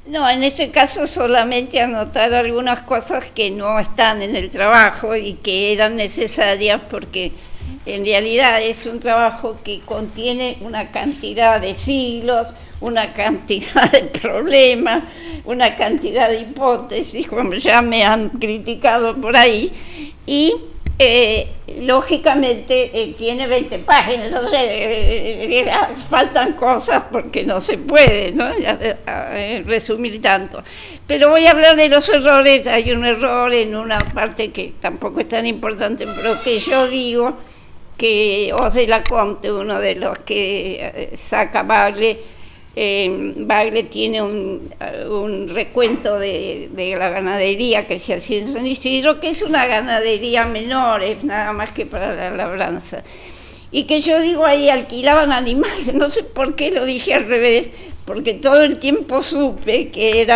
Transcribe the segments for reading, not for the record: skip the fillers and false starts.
No, en este caso solamente anotar algunas cosas que no están en el trabajo y que eran necesarias porque en realidad es un trabajo que contiene una cantidad de siglos, una cantidad de problemas, una cantidad de hipótesis, como ya me han criticado por ahí, y lógicamente tiene 20 páginas, entonces faltan cosas porque no se puede, ¿no? Resumir tanto. Pero voy a hablar de los errores. Hay un error en una parte que tampoco es tan importante, pero que yo digo que Os de la Conte, uno de los que saca Bagle tiene un recuento de la ganadería que se hacía en San Isidro, que es una ganadería menor, es nada más que para la labranza. Y que yo digo ahí alquilaban animales, no sé por qué lo dije al revés, porque todo el tiempo supe que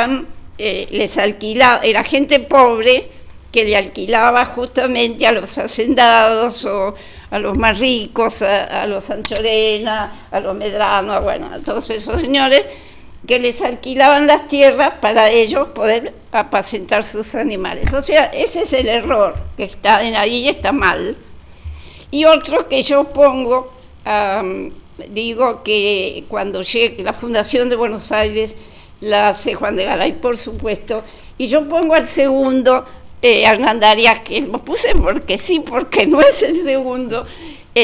les alquilaba, era gente pobre que le alquilaba justamente a los hacendados o a los más ricos, a los Anchorena, a los Medrano, bueno, a todos esos señores que les alquilaban las tierras para ellos poder apacentar sus animales. O sea, ese es el error que está ahí y está mal. Y otro que yo pongo, digo que cuando llegue la Fundación de Buenos Aires, la hace Juan de Garay, por supuesto, y yo pongo al segundo, Hernán Arias, que lo puse porque sí, porque no es el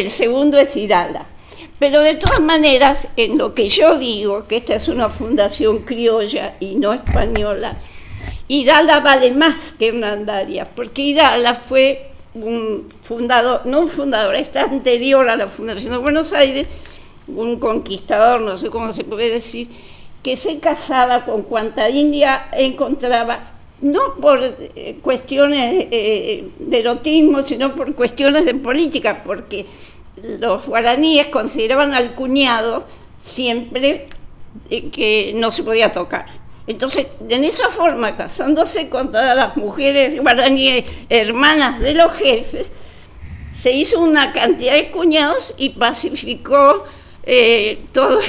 segundo es Irala. Pero de todas maneras, en lo que yo digo, que esta es una fundación criolla y no española, Irala vale más que Hernán Arias, porque Irala fue un fundador, no un fundador, está anterior a la Fundación de Buenos Aires, un conquistador, no sé cómo se puede decir, que se casaba con cuanta india encontraba, no por cuestiones de erotismo, sino por cuestiones de política, porque los guaraníes consideraban al cuñado siempre que no se podía tocar. Entonces, en esa forma, casándose con todas las mujeres guaraníes hermanas de los jefes, se hizo una cantidad de cuñados y pacificó todo.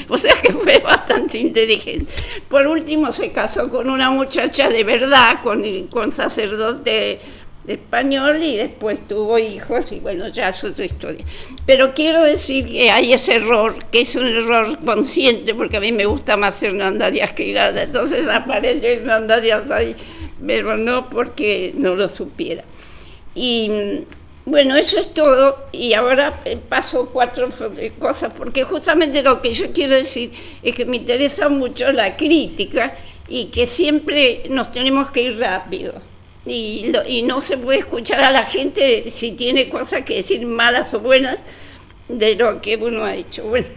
O sea que fue bastante inteligente. Por último se casó con una muchacha de verdad, con sacerdote español, y después tuvo hijos y bueno, ya es otra historia. Pero quiero decir que hay ese error, que es un error consciente, porque a mí me gusta más Hernán Arias que Irala, entonces aparece Hernán Arias ahí, pero no porque no lo supiera. Y bueno, eso es todo, y ahora paso 4 cosas, porque justamente lo que yo quiero decir es que me interesa mucho la crítica y que siempre nos tenemos que ir rápido. Y no se puede escuchar a la gente si tiene cosas que decir malas o buenas de lo que uno ha hecho. Bueno,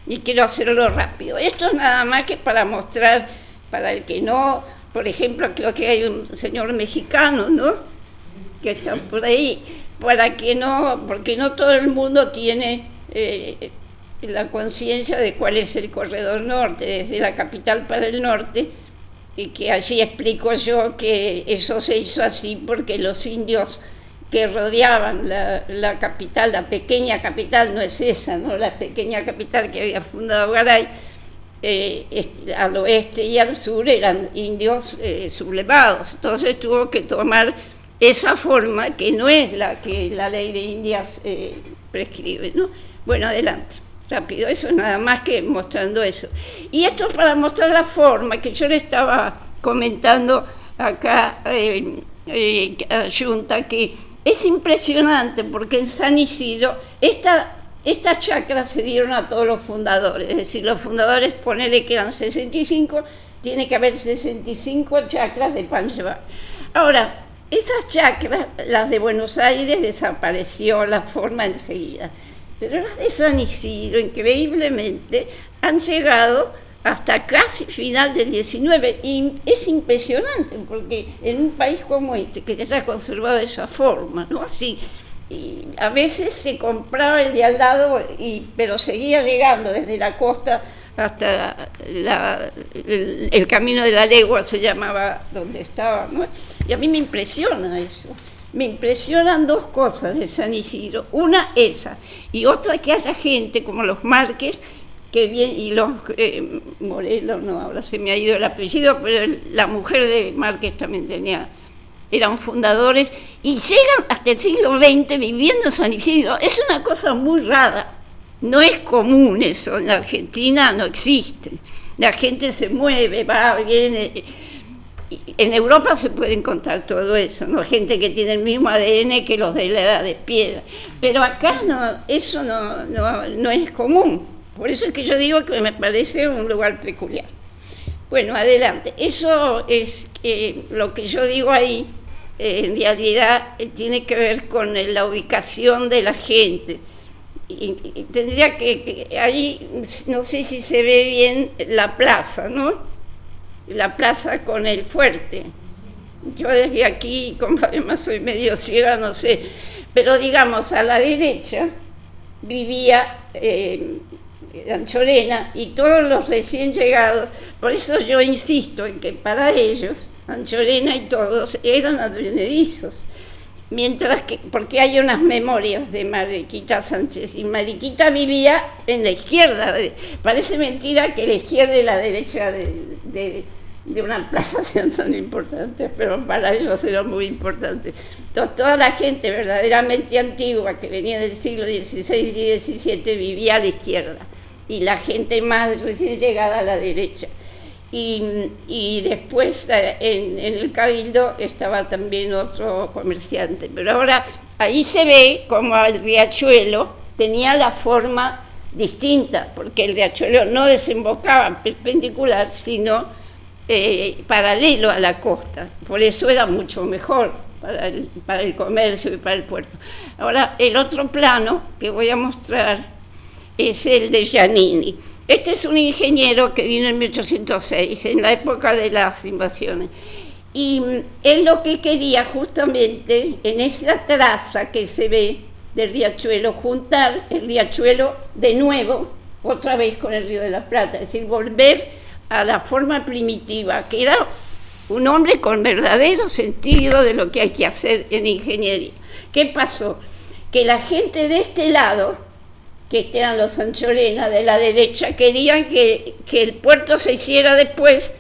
y quiero hacerlo rápido. Esto es nada más que para mostrar, para el que no, por ejemplo, creo que hay un señor mexicano, ¿no?, que está por ahí, para que no, porque no todo el mundo tiene la conciencia de cuál es el corredor norte, desde la capital para el norte, y que allí explico yo que eso se hizo así porque los indios que rodeaban la capital, la pequeña capital, no es esa, ¿no?, la pequeña capital que había fundado Garay, al oeste y al sur eran indios sublevados, entonces tuvo que tomar esa forma que no es la que la ley de Indias prescribe, ¿no? Bueno, adelante, rápido, eso es nada más que mostrando eso. Y esto es para mostrar la forma que yo le estaba comentando acá a Junta, que es impresionante porque en San Isidro estas chacras se dieron a todos los fundadores, es decir, los fundadores, ponele que eran 65, tiene que haber 65 chacras de pan llevar. Ahora, esas chacras, las de Buenos Aires, desapareció la forma enseguida, pero las de San Isidro, increíblemente, han llegado hasta casi final del 19, y es impresionante, porque en un país como este, que se haya conservado de esa forma, ¿no? Así, y a veces se compraba el de al lado, pero seguía llegando desde la costa hasta el camino de la legua, se llamaba donde estaba, ¿no? Y a mí me impresiona eso. Me impresionan 2 cosas de San Isidro. Una, esa, y otra, que haya gente como los Márquez que bien, y los Morelos, no, ahora se me ha ido el apellido, pero la mujer de Márquez también eran fundadores, y llegan hasta el siglo XX viviendo en San Isidro. Es una cosa muy rara, no es común eso, en la Argentina no existe. La gente se mueve, va, viene. En Europa se puede encontrar todo eso, ¿no? Gente que tiene el mismo ADN que los de la Edad de Piedra. Pero acá no, eso no es común. Por eso es que yo digo que me parece un lugar peculiar. Bueno, adelante. Eso es lo que yo digo ahí, en realidad tiene que ver con la ubicación de la gente. Y tendría que ahí, no sé si se ve bien la plaza, ¿no? La plaza con el fuerte. Yo desde aquí, como además soy medio ciega, no sé, pero digamos, a la derecha vivía Anchorena y todos los recién llegados. Por eso yo insisto en que para ellos, Anchorena y todos eran advenedizos. Mientras que, porque hay unas memorias de Mariquita Sánchez, y Mariquita vivía en la izquierda. Parece mentira que la izquierda y la derecha de una plaza sean tan importantes, pero para ellos eran muy importantes. Entonces, toda la gente verdaderamente antigua que venía del siglo XVI y XVII vivía a la izquierda, y la gente más recién llegada a la derecha. Y después en el Cabildo estaba también otro comerciante. Pero ahora ahí se ve como el riachuelo tenía la forma distinta, porque el riachuelo no desembocaba perpendicular, sino paralelo a la costa. Por eso era mucho mejor para el comercio y para el puerto. Ahora, el otro plano que voy a mostrar es el de Giannini. Este es un ingeniero que vino en 1806, en la época de las invasiones. Y él lo que quería justamente, en esa traza que se ve del riachuelo, juntar el riachuelo de nuevo, otra vez con el Río de la Plata, es decir, volver a la forma primitiva, que era un hombre con verdadero sentido de lo que hay que hacer en ingeniería. ¿Qué pasó? Que la gente de este lado, que eran los Anchorena de la derecha, querían que el puerto se hiciera después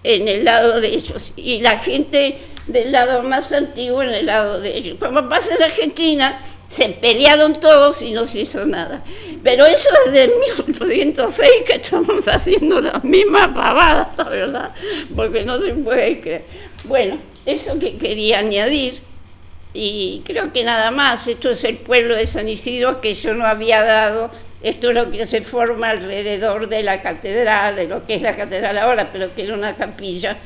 en el lado de ellos, y la gente del lado más antiguo en el lado de ellos. Como pasa en Argentina, se pelearon todos y no se hizo nada. Pero eso es de 1806 que estamos haciendo las mismas pavadas, la verdad, porque no se puede creer. Bueno, eso que quería añadir. Y creo que nada más. Esto es el pueblo de San Isidro que yo no había dado. Esto es lo que se forma alrededor de la catedral, de lo que es la catedral ahora, pero que era una capilla,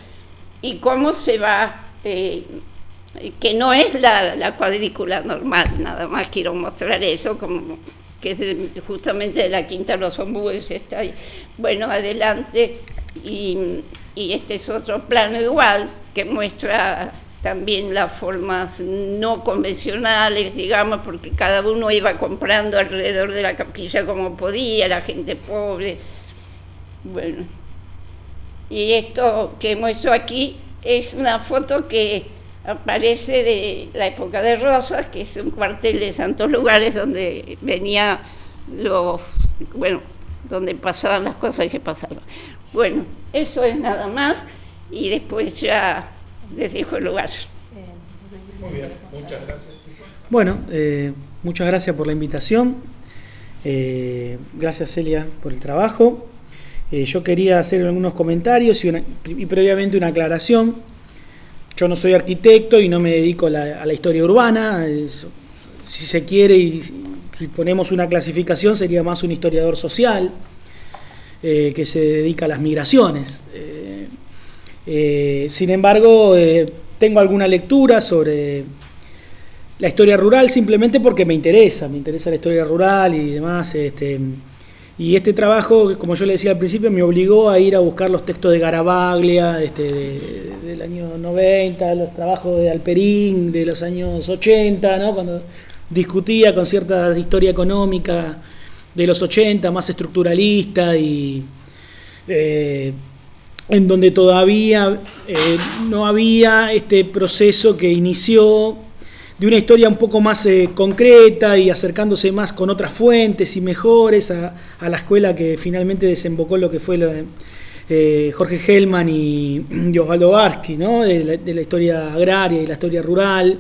y cómo se va, que no es la cuadrícula normal. Nada más quiero mostrar eso, como que es justamente de la Quinta de los Ombúes, está ahí. Bueno, adelante. Y este es otro plano igual, que muestra también las formas no convencionales, digamos, porque cada uno iba comprando alrededor de la capilla como podía, la gente pobre. Bueno, y esto que muestro aquí es una foto que aparece de la época de Rosas, que es un cuartel de santos lugares donde venía donde pasaban las cosas que pasaban. Bueno, eso es nada más, y después ya les dejo el lugar. Muy bien, muchas gracias. Bueno, muchas gracias por la invitación. Gracias, Celia, por el trabajo. Yo quería hacer algunos comentarios y previamente una aclaración. Yo no soy arquitecto y no me dedico a la historia urbana. Si se quiere, y si ponemos una clasificación, sería más un historiador social que se dedica a las migraciones. Sin embargo, tengo alguna lectura sobre la historia rural simplemente porque me interesa la historia rural y demás. Y este trabajo, como yo le decía al principio, me obligó a ir a buscar los textos de Garavaglia del año 90, los trabajos de Alperín de los años 80, ¿no? Cuando discutía con cierta historia económica de los 80, más estructuralista, y en donde todavía no había este proceso que inició de una historia un poco más concreta y acercándose más con otras fuentes y mejores a la escuela que finalmente desembocó en lo que fue Jorge Hellman y Osvaldo Barsky, ¿no? de la historia agraria y la historia rural,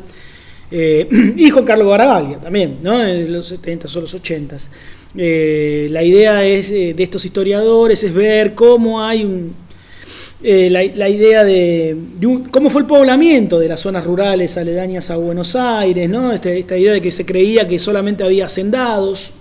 y Juan Carlos Garavaglia también, ¿no? En los 70 o los 80. La idea de estos historiadores es ver cómo hay la idea de cómo fue el poblamiento de las zonas rurales aledañas a Buenos Aires, ¿no? Esta idea de que se creía que solamente había hacendados.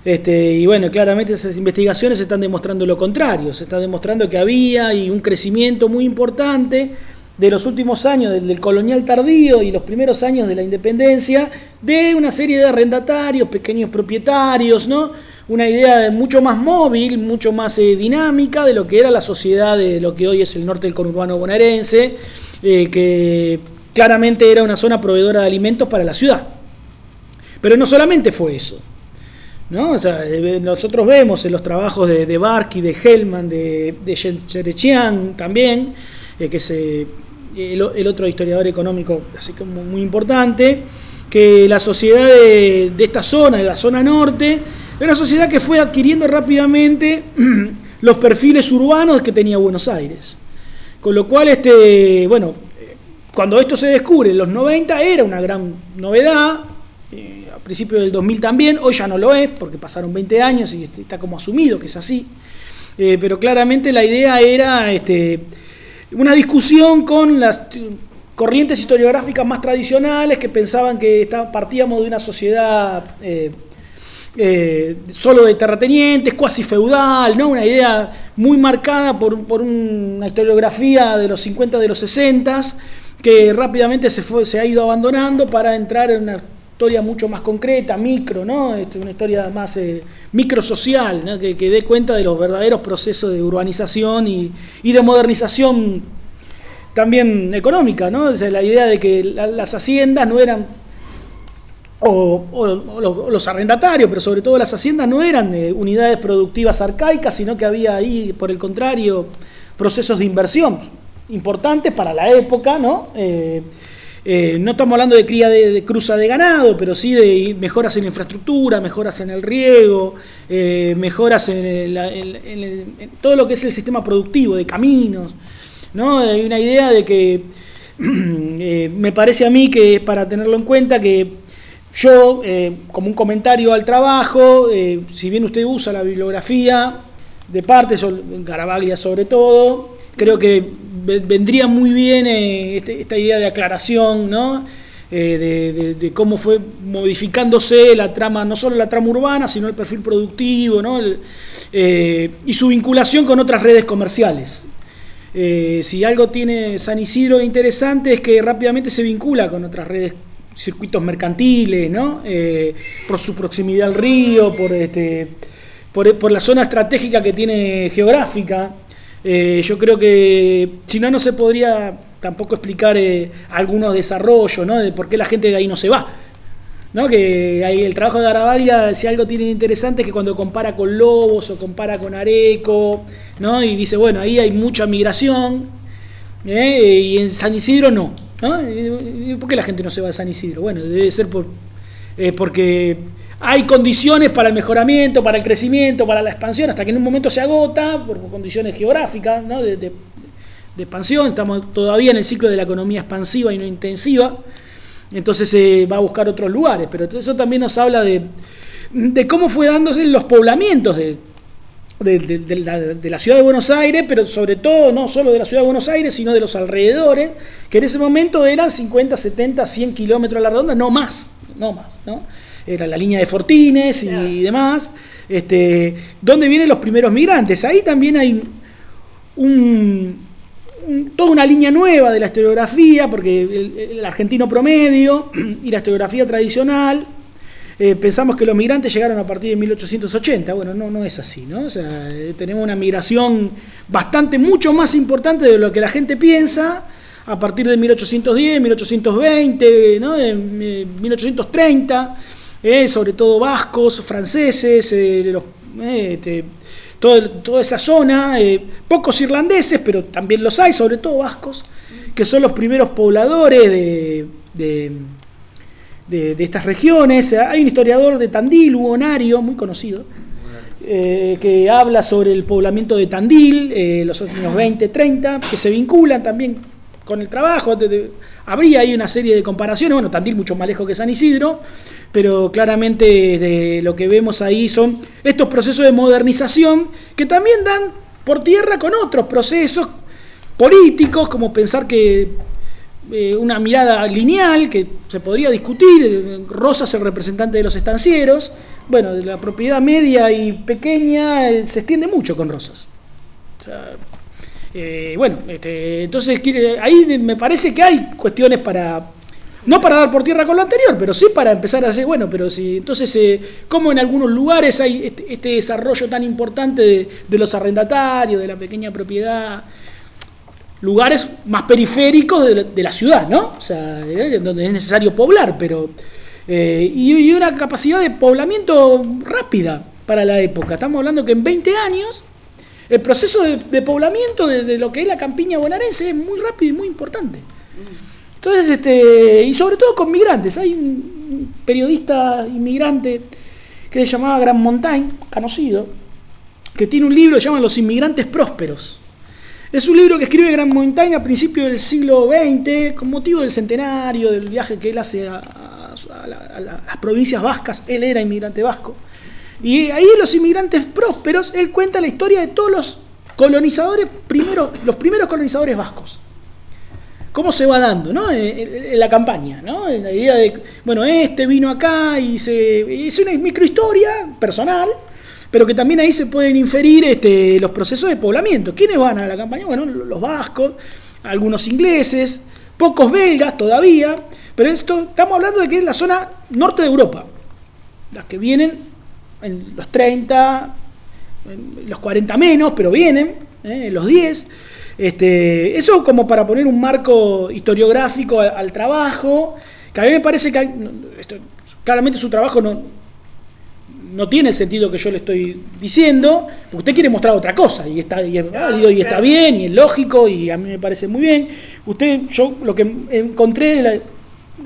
Y bueno, claramente esas investigaciones están demostrando lo contrario, se está demostrando que había un crecimiento muy importante de los últimos años del colonial tardío y los primeros años de la independencia, de una serie de arrendatarios, pequeños propietarios, ¿no? Una idea mucho más móvil, mucho más dinámica de lo que era la sociedad de lo que hoy es el norte del conurbano bonaerense, que claramente era una zona proveedora de alimentos para la ciudad. Pero no solamente fue eso, ¿no? O sea, nosotros vemos en los trabajos de Barsky, de Hellman, de Cherechian también, que es el otro historiador económico así como muy importante, que la sociedad de esta zona, de la zona norte, era una sociedad que fue adquiriendo rápidamente los perfiles urbanos que tenía Buenos Aires. Con lo cual, bueno, cuando esto se descubre en los 90 era una gran novedad, a principios del 2000 también, hoy ya no lo es porque pasaron 20 años y está como asumido que es así, pero claramente la idea era una discusión con las corrientes historiográficas más tradicionales que pensaban que partíamos de una sociedad solo de terratenientes, cuasi feudal, ¿no? Una idea muy marcada por una historiografía de los 50, de los 60, que rápidamente se ha ido abandonando para entrar en una historia mucho más concreta, micro, ¿no? Una historia más microsocial, ¿no? Que dé cuenta de los verdaderos procesos de urbanización y de modernización también económica, ¿no? O sea, la idea de que las haciendas no eran, o los arrendatarios, pero sobre todo las haciendas no eran unidades productivas arcaicas, sino que había ahí, por el contrario, procesos de inversión importantes para la época, ¿no? No estamos hablando de cría de cruza de ganado, pero sí de mejoras en la infraestructura, mejoras en el riego, mejoras en todo lo que es el sistema productivo, de caminos, ¿no? Hay una idea de que me parece a mí que es para tenerlo en cuenta que yo, como un comentario al trabajo, si bien usted usa la bibliografía de parte, Garavaglia sobre todo, creo que vendría muy bien esta idea de aclaración, ¿no? De cómo fue modificándose la trama, no solo la trama urbana, sino el perfil productivo, ¿no? Y su vinculación con otras redes comerciales. Si algo tiene San Isidro interesante es que rápidamente se vincula con otras redes, circuitos mercantiles, ¿no? Por su proximidad al río, por la zona estratégica que tiene geográfica. Yo creo que si no se podría tampoco explicar algunos desarrollos, ¿no? De por qué la gente de ahí no se va, ¿no? Que ahí el trabajo de Garavaglia, si algo tiene interesante, es que cuando compara con Lobos o compara con Areco, ¿no? Y dice, bueno, ahí hay mucha migración, y en San Isidro no, ¿no? ¿Por qué la gente no se va de San Isidro? Bueno, debe ser porque hay condiciones para el mejoramiento, para el crecimiento, para la expansión, hasta que en un momento se agota por condiciones geográficas, ¿no? de expansión. Estamos todavía en el ciclo de la economía expansiva y no intensiva, entonces va a buscar otros lugares. Pero eso también nos habla de cómo fue dándose los poblamientos de la ciudad de Buenos Aires, pero sobre todo no solo de la ciudad de Buenos Aires, sino de los alrededores, que en ese momento eran 50, 70, 100 kilómetros a la redonda, no más, ¿no? Era la línea de Fortines y demás, donde vienen los primeros migrantes. Ahí también hay toda una línea nueva de la historiografía, porque el argentino promedio y la historiografía tradicional, pensamos que los migrantes llegaron a partir de 1880. Bueno, no es así, ¿no? O sea, tenemos una migración mucho más importante de lo que la gente piensa, a partir de 1810, 1820, ¿no? 1830, sobre todo vascos, franceses, toda esa zona, pocos irlandeses, pero también los hay, sobre todo vascos, que son los primeros pobladores de estas regiones. Hay un historiador de Tandil, Hugo Nario, muy conocido, que habla sobre el poblamiento de Tandil, los años 20, 30, que se vinculan también con el trabajo. Habría ahí una serie de comparaciones, bueno, Tandil mucho más lejos que San Isidro, pero claramente lo que vemos ahí son estos procesos de modernización que también dan por tierra con otros procesos políticos, como pensar que una mirada lineal que se podría discutir. Rosas es el representante de los estancieros. Bueno, de la propiedad media y pequeña se extiende mucho con Rosas. O sea, entonces ahí me parece que hay cuestiones no para dar por tierra con lo anterior, pero sí para empezar a hacer, pero sí, entonces, como en algunos lugares hay este desarrollo tan importante de los arrendatarios, de la pequeña propiedad, lugares más periféricos de la ciudad, ¿no? O sea, donde es necesario poblar, pero y una capacidad de poblamiento rápida para la época. Estamos hablando que en 20 años el proceso de poblamiento de lo que es la campiña bonaerense es muy rápido y muy importante. Entonces, y sobre todo con migrantes. Hay un periodista inmigrante que se llamaba Grand Montaigne, conocido, que tiene un libro que se llama Los inmigrantes prósperos. Es un libro que escribe Grand Montaigne a principios del siglo XX, con motivo del centenario, del viaje que él hace a las provincias vascas. Él era inmigrante vasco. Y ahí en Los inmigrantes prósperos, él cuenta la historia de todos los colonizadores, los primeros colonizadores vascos. Cómo se va dando, ¿no? En la campaña, ¿no? En la idea de, vino acá y es una microhistoria personal, pero que también ahí se pueden inferir los procesos de poblamiento. ¿Quiénes van a la campaña? Bueno, los vascos, algunos ingleses, pocos belgas todavía, pero estamos hablando de que es la zona norte de Europa, las que vienen en los 30, en los 40 menos, pero vienen, en los 10. Eso como para poner un marco historiográfico al trabajo, que a mí me parece que claramente su trabajo no tiene el sentido que yo le estoy diciendo, porque usted quiere mostrar otra cosa, y es válido, y está bien, y es lógico, y a mí me parece muy bien. Yo lo que encontré,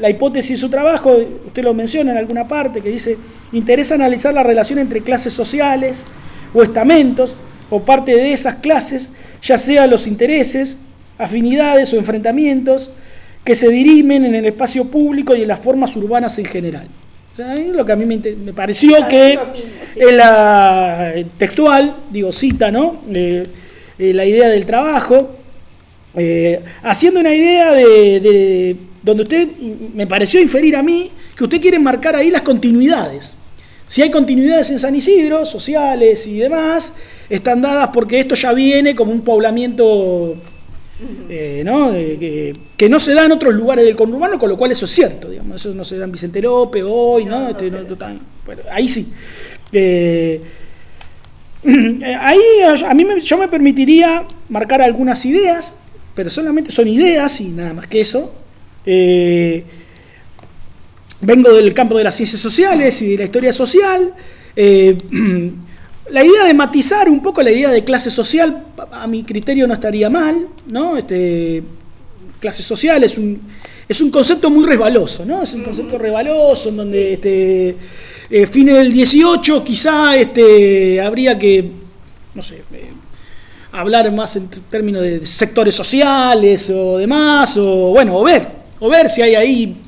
la hipótesis de su trabajo, usted lo menciona en alguna parte, que dice: interesa analizar la relación entre clases sociales o estamentos, o parte de esas clases, ya sea los intereses, afinidades o enfrentamientos que se dirimen en el espacio público y en las formas urbanas en general. O sea, es lo que a mí me pareció que es la textual, cita, ¿no? La idea del trabajo, haciendo una idea de donde usted me pareció inferir a mí que usted quiere marcar ahí las continuidades. Si hay continuidades en San Isidro, sociales y demás, están dadas porque esto ya viene como un poblamiento ¿no? Que no se da en otros lugares del conurbano, con lo cual eso es cierto, digamos. Eso no se da en Vicente López hoy, ¿no? Bueno, ahí sí. Ahí yo me permitiría marcar algunas ideas, pero solamente son ideas y nada más que eso. Vengo del campo de las ciencias sociales y de la historia social. La idea de matizar un poco la idea de clase social, a mi criterio no estaría mal, ¿no? Clase social es un concepto muy resbaloso, ¿no? Es un concepto resbaloso en donde fines del 18 quizá habría que, no sé, hablar más en términos de sectores sociales o demás, o ver si hay ahí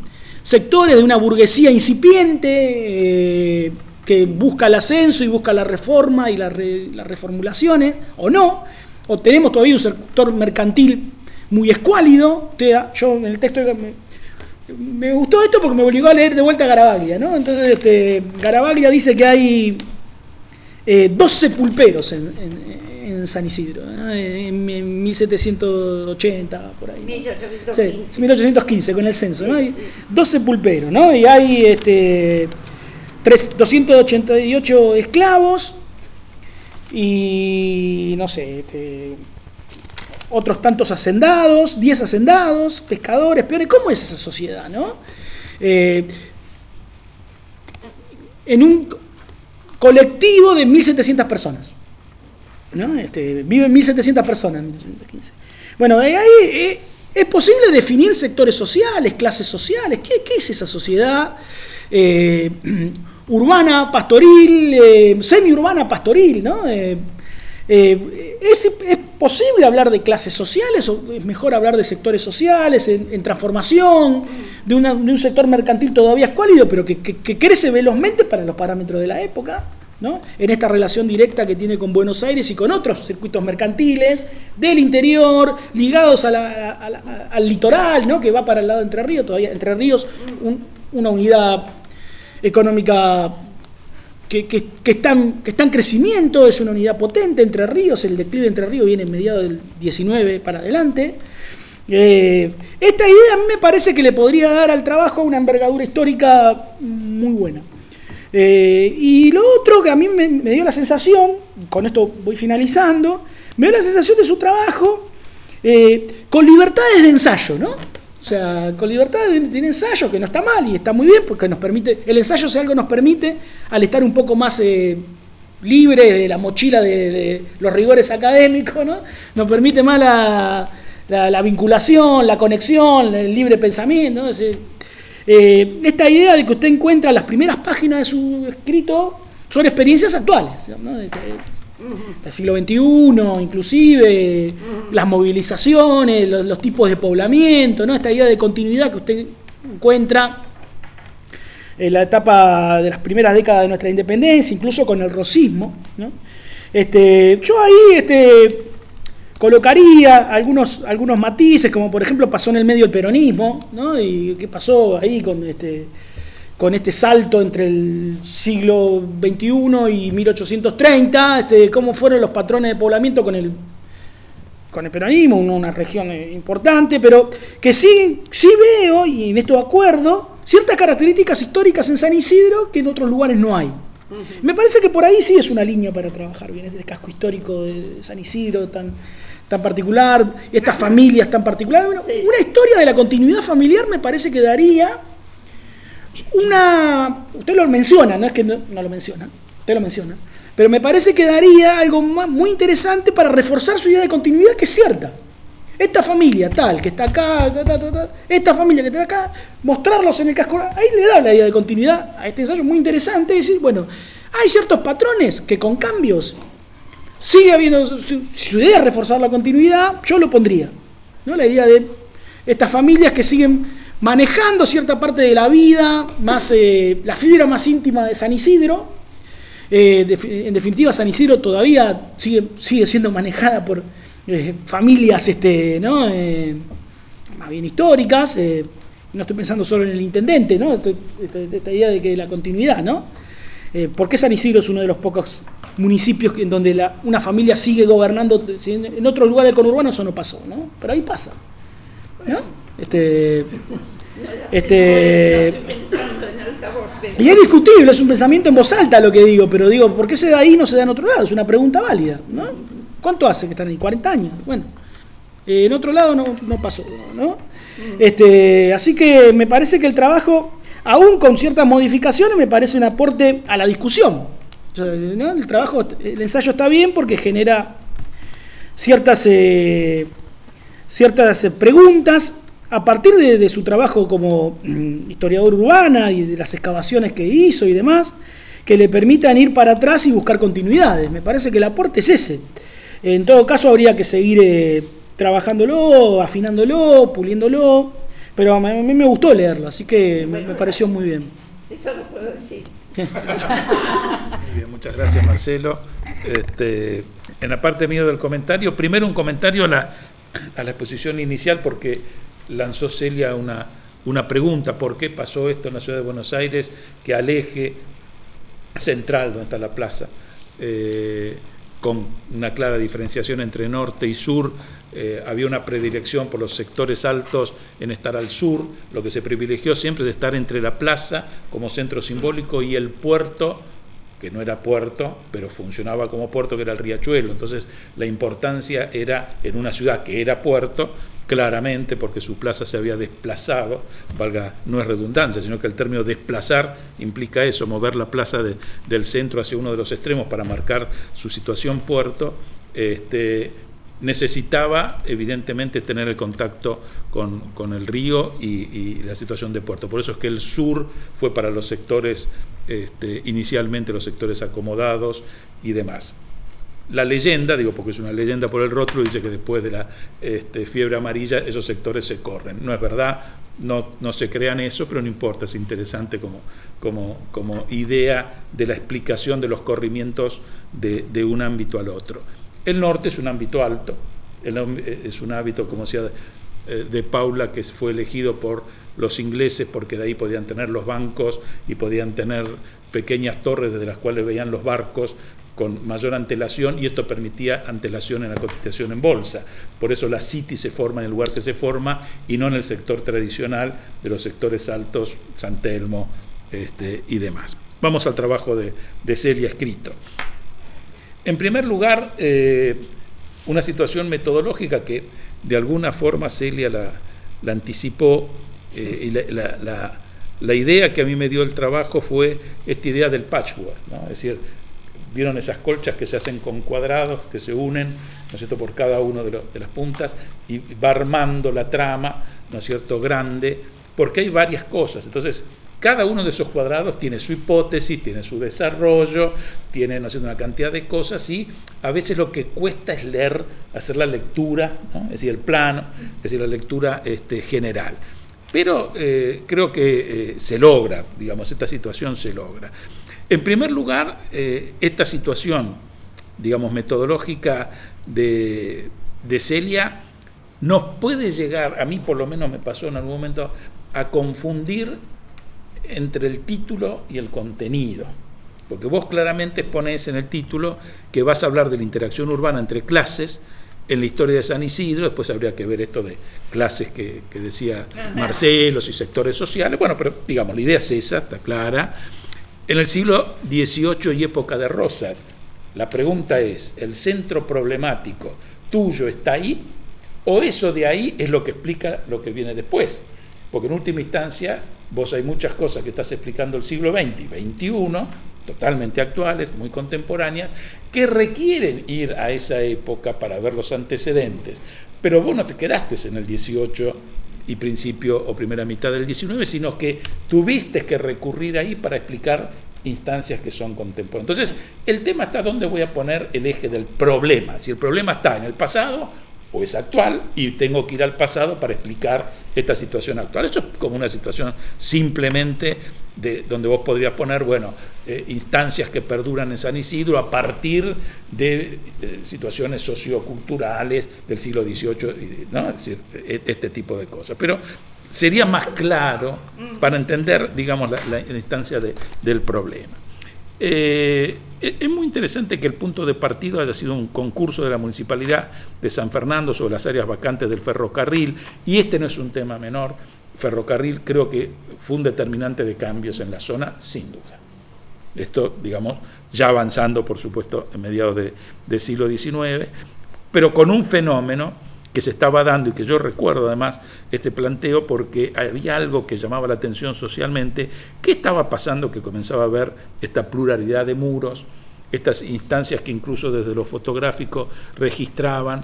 sectores de una burguesía incipiente que busca el ascenso y busca la reforma y las reformulaciones, o no, o tenemos todavía un sector mercantil muy escuálido. Yo en el texto me gustó esto porque me obligó a leer de vuelta a Garavaglia, ¿no? Entonces Garavaglia dice que hay 12 pulperos en San Isidro, ¿no? En 1780, por ahí, ¿no? 1815. Sí, 1815, con el censo, ¿no? Hay 12 pulperos, ¿no? Y hay 288 esclavos y, no sé, otros tantos hacendados, 10 hacendados, pescadores, peones. ¿Cómo es esa sociedad, no? En un colectivo de 1.700 personas, ¿no? Viven 1.700 personas en 1815. Bueno, ahí ¿Es posible definir sectores sociales, clases sociales? ¿Qué es esa sociedad urbana, pastoril, semiurbana, pastoril, ¿no? ¿Es posible hablar de clases sociales o es mejor hablar de sectores sociales en transformación, de un sector mercantil todavía escuálido, pero que crece velozmente para los parámetros de la época, ¿no? En esta relación directa que tiene con Buenos Aires y con otros circuitos mercantiles del interior, ligados al litoral, ¿no? Que va para el lado de Entre Ríos, todavía Entre Ríos, una unidad económica que está en crecimiento, es una unidad potente. Entre Ríos, el declive de Entre Ríos viene en mediados del 19 para adelante. Esta idea a mí me parece que le podría dar al trabajo una envergadura histórica muy buena. Y lo otro que a mí me dio la sensación, con esto voy finalizando, me dio la sensación de su trabajo con libertades de ensayo, ¿no? O sea, con libertades de ensayo, que no está mal y está muy bien, porque nos permite, el ensayo si algo nos permite, al estar un poco más libre de la mochila de los rigores académicos, ¿no? Nos permite más la vinculación, la conexión, el libre pensamiento, ¿no? Esta idea de que usted encuentra las primeras páginas de su escrito son experiencias actuales, ¿no? Del siglo XXI, inclusive las movilizaciones, los tipos de poblamiento, ¿no? Esta idea de continuidad que usted encuentra en la etapa de las primeras décadas de nuestra independencia, incluso con el rosismo, ¿no? Yo ahí colocaría algunos matices, como por ejemplo pasó en el medio el peronismo, ¿no? Y qué pasó ahí con este salto entre el siglo XXI y 1830, cómo fueron los patrones de poblamiento con el peronismo, una región importante, pero que sí veo, y en esto acuerdo, ciertas características históricas en San Isidro que en otros lugares no hay. Me parece que por ahí sí es una línea para trabajar bien, este casco histórico de San Isidro tan particular, estas familias tan particulares. Bueno, sí. Una historia de la continuidad familiar me parece que daría usted lo menciona, no es que no lo menciona, usted lo menciona, pero me parece que daría algo muy interesante para reforzar su idea de continuidad, que es cierta. Esta familia tal, que está acá, esta familia que está acá, mostrarlos en el casco, ahí le da la idea de continuidad a este ensayo muy interesante, y decir, bueno, hay ciertos patrones que con cambios sigue habiendo, si su idea es reforzar la continuidad, yo lo pondría, ¿no? La idea de estas familias que siguen manejando cierta parte de la vida, más la fibra más íntima de San Isidro. En definitiva, San Isidro todavía sigue siendo manejada por familias ¿no? Más bien históricas. No estoy pensando solo en el intendente, ¿no? Esta idea de que la continuidad, ¿no? ¿Por qué San Isidro es uno de los pocos municipios en donde una familia sigue gobernando? En otros lugares del conurbano eso no pasó, ¿no? Pero ahí pasa, ¿no? Y es discutible, es un pensamiento en voz alta lo que digo, pero digo, ¿por qué se da ahí y no se da en otro lado? Es una pregunta válida, ¿no? ¿Cuánto hace que están ahí? 40 años. Bueno, en otro lado no pasó, ¿no? Así que me parece que el trabajo, aún con ciertas modificaciones, me parece un aporte a la discusión. O sea, ¿no? El ensayo está bien porque genera ciertas preguntas a partir de su trabajo como historiador urbana y de las excavaciones que hizo y demás, que le permitan ir para atrás y buscar continuidades. Me parece que el aporte es ese. En todo caso habría que seguir trabajándolo, afinándolo, puliéndolo, pero a mí me gustó leerlo, así que me pareció muy bien. Eso lo puedo decir. Muy bien, muchas gracias, Marcelo. En la parte mía del comentario, primero un comentario a la exposición inicial, porque lanzó Celia una pregunta: ¿por qué pasó esto en la ciudad de Buenos Aires, que al eje central donde está la plaza, con una clara diferenciación entre norte y sur, había una predilección por los sectores altos en estar al sur? Lo que se privilegió siempre es estar entre la plaza como centro simbólico y el puerto, que no era puerto, pero funcionaba como puerto, que era el Riachuelo. Entonces la importancia era en una ciudad que era puerto, claramente porque su plaza se había desplazado, no es redundancia, sino que el término desplazar implica eso, mover la plaza del centro hacia uno de los extremos para marcar su situación puerto. necesitaba evidentemente tener el contacto con el río y la situación de puerto. Por eso es que el sur fue para los sectores, inicialmente los sectores acomodados y demás. La leyenda, digo porque es una leyenda por el rótulo, dice que después de la fiebre amarilla esos sectores se corren. No es verdad, no se crean eso, pero no importa, es interesante como idea de la explicación de los corrimientos de un ámbito al otro. El norte es un ámbito alto, es un ámbito, como decía de Paula, que fue elegido por los ingleses porque de ahí podían tener los bancos y podían tener pequeñas torres desde las cuales veían los barcos con mayor antelación, y esto permitía antelación en la cotización en bolsa. Por eso la City se forma en el lugar que se forma y no en el sector tradicional de los sectores altos, San Telmo y demás. Vamos al trabajo de Celia escrito. En primer lugar, una situación metodológica que de alguna forma Celia la anticipó, y la idea que a mí me dio el trabajo fue esta idea del patchwork, ¿no? Es decir, vieron esas colchas que se hacen con cuadrados, que se unen, ¿no es cierto?, por cada uno de las puntas, y va armando la trama, ¿no es cierto?, grande, porque hay varias cosas. Entonces, cada uno de esos cuadrados tiene su hipótesis, tiene su desarrollo, tiene, ¿no es cierto?, una cantidad de cosas, y a veces lo que cuesta es leer, hacer la lectura, ¿no?, es decir, el plano, es decir, la lectura general. Pero creo que se logra, digamos, esta situación se logra. En primer lugar, esta situación, digamos, metodológica de Celia nos puede llegar, a mí por lo menos me pasó en algún momento, a confundir entre el título y el contenido. Porque vos claramente ponés en el título que vas a hablar de la interacción urbana entre clases en la historia de San Isidro. Después habría que ver esto de clases que decía Marcelo y sectores sociales. Bueno, pero digamos, la idea es esa, está clara. En el siglo XVIII y época de Rosas, la pregunta es, ¿el centro problemático tuyo está ahí? ¿O eso de ahí es lo que explica lo que viene después? Porque en última instancia, vos hay muchas cosas que estás explicando el siglo XX y XXI, totalmente actuales, muy contemporáneas, que requieren ir a esa época para ver los antecedentes. Pero vos no te quedaste en el XVIII y principio o primera mitad del XIX, sino que tuviste que recurrir ahí para explicar instancias que son contemporáneas. Entonces, el tema está dónde voy a poner el eje del problema. Si el problema está en el pasado o es actual, y tengo que ir al pasado para explicar esta situación actual. Eso es como una situación simplemente de donde vos podrías poner, bueno, instancias que perduran en San Isidro a partir de situaciones socioculturales del siglo XVIII, ¿no? Es decir, este tipo de cosas. Pero sería más claro para entender, digamos, la instancia del problema. Es muy interesante que el punto de partida haya sido un concurso de la Municipalidad de San Fernando sobre las áreas vacantes del ferrocarril, y este no es un tema menor. Ferrocarril creo que fue un determinante de cambios en la zona, sin duda. Esto, digamos, ya avanzando, por supuesto, en mediados del siglo XIX, pero con un fenómeno que se estaba dando y que yo recuerdo además este planteo porque había algo que llamaba la atención socialmente. ¿Qué estaba pasando? Que comenzaba a ver esta pluralidad de muros, estas instancias que incluso desde lo fotográfico registraban,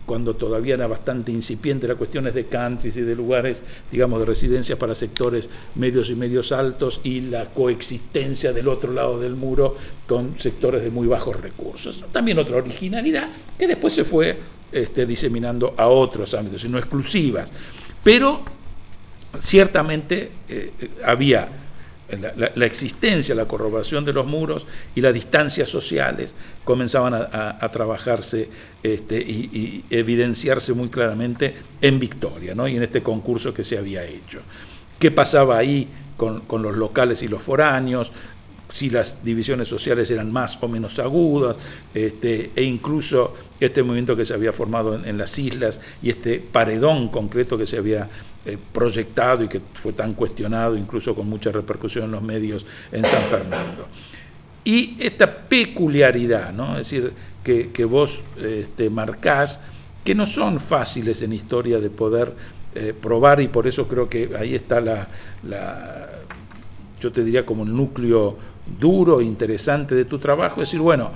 cuando todavía era bastante incipiente las cuestiones de countries y de lugares, digamos, de residencias para sectores medios y medios altos, y la coexistencia del otro lado del muro con sectores de muy bajos recursos. También otra originalidad que después se fue diseminando a otros ámbitos, y no exclusivas. Pero ciertamente había la existencia, la corroboración de los muros y las distancias sociales comenzaban a trabajarse y evidenciarse muy claramente en Victoria, ¿no? Y en este concurso que se había hecho. ¿Qué pasaba ahí con los locales y los foráneos? Si las divisiones sociales eran más o menos agudas, e incluso este movimiento que se había formado en las islas y este paredón concreto que se había proyectado y que fue tan cuestionado, incluso con mucha repercusión en los medios en San Fernando. Y esta peculiaridad, ¿no? Es decir, que vos marcás, que no son fáciles en historia de poder probar, y por eso creo que ahí está yo te diría como el núcleo duro, interesante de tu trabajo, es decir, bueno,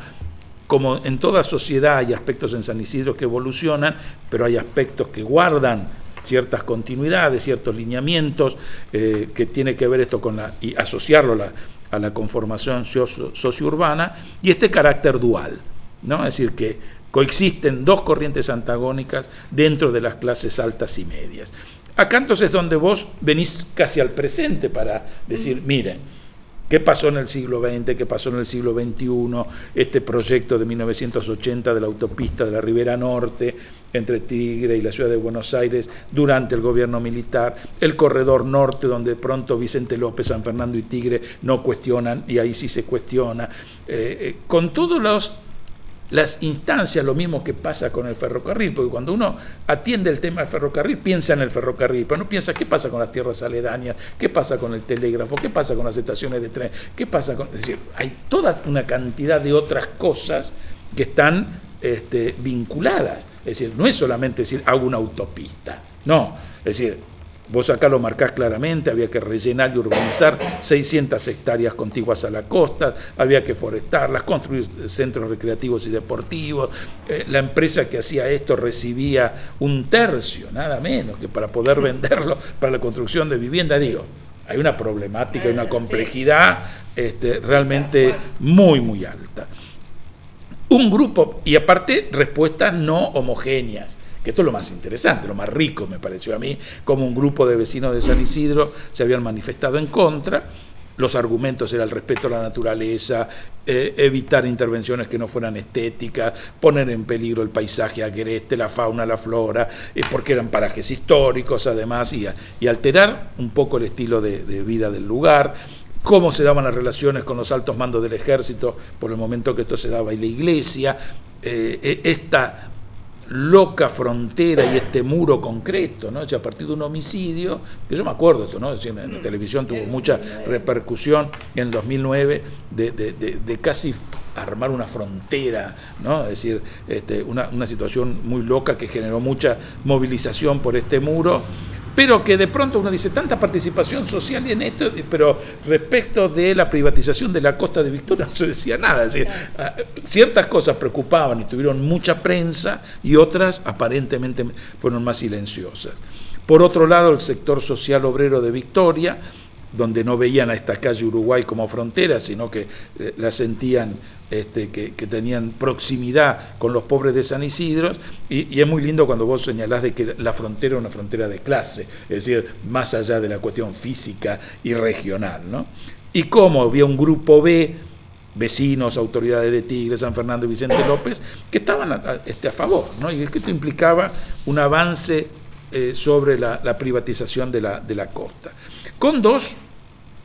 como en toda sociedad hay aspectos en San Isidro que evolucionan, pero hay aspectos que guardan ciertas continuidades, ciertos lineamientos, que tiene que ver esto y asociarlo a la conformación sociourbana, y este carácter dual, ¿no? Es decir, que coexisten dos corrientes antagónicas dentro de las clases altas y medias. Acá entonces es donde vos venís casi al presente para decir, miren, ¿qué pasó en el siglo XX? ¿Qué pasó en el siglo XXI? Este proyecto de 1980 de la autopista de la Ribera Norte entre Tigre y la ciudad de Buenos Aires durante el gobierno militar, el corredor norte donde de pronto Vicente López, San Fernando y Tigre no cuestionan y ahí sí se cuestiona, con todos las instancias, lo mismo que pasa con el ferrocarril, porque cuando uno atiende el tema del ferrocarril, piensa en el ferrocarril, pero no piensa qué pasa con las tierras aledañas, qué pasa con el telégrafo, qué pasa con las estaciones de tren, qué pasa con... Es decir, hay toda una cantidad de otras cosas que están vinculadas. Es decir, no es solamente decir, hago una autopista, no, es decir, vos acá lo marcás claramente, había que rellenar y urbanizar 600 hectáreas contiguas a la costa, había que forestarlas, construir centros recreativos y deportivos. La empresa que hacía esto recibía 1/3, nada menos, que para poder venderlo para la construcción de vivienda. Digo, hay una problemática y una complejidad realmente muy, muy alta. Un grupo, y aparte respuestas no homogéneas, que esto es lo más interesante, lo más rico me pareció a mí, como un grupo de vecinos de San Isidro se habían manifestado en contra. Los argumentos eran el respeto a la naturaleza, evitar intervenciones que no fueran estéticas, poner en peligro el paisaje agreste, la fauna, la flora, porque eran parajes históricos además, y alterar un poco el estilo de vida del lugar, cómo se daban las relaciones con los altos mandos del ejército por el momento que esto se daba en la iglesia, esta loca frontera y este muro concreto, ¿no? O sea, a partir de un homicidio, que yo me acuerdo esto, ¿no? Es decir, en la televisión tuvo mucha repercusión en el 2009 de casi armar una frontera, ¿no? Es decir, una situación muy loca que generó mucha movilización por este muro, pero que de pronto uno dice, tanta participación social en esto, pero respecto de la privatización de la costa de Victoria no se decía nada. Es decir, ciertas cosas preocupaban y tuvieron mucha prensa y otras aparentemente fueron más silenciosas. Por otro lado, el sector social obrero de Victoria, donde no veían a esta calle Uruguay como frontera, sino que la sentían que tenían proximidad con los pobres de San Isidro, y es muy lindo cuando vos señalás de que la frontera es una frontera de clase, es decir, más allá de la cuestión física y regional, ¿no? Y cómo había un grupo B, vecinos, autoridades de Tigre, San Fernando y Vicente López, que estaban a favor, ¿no? Y es que esto implicaba un avance sobre la privatización de la costa, con dos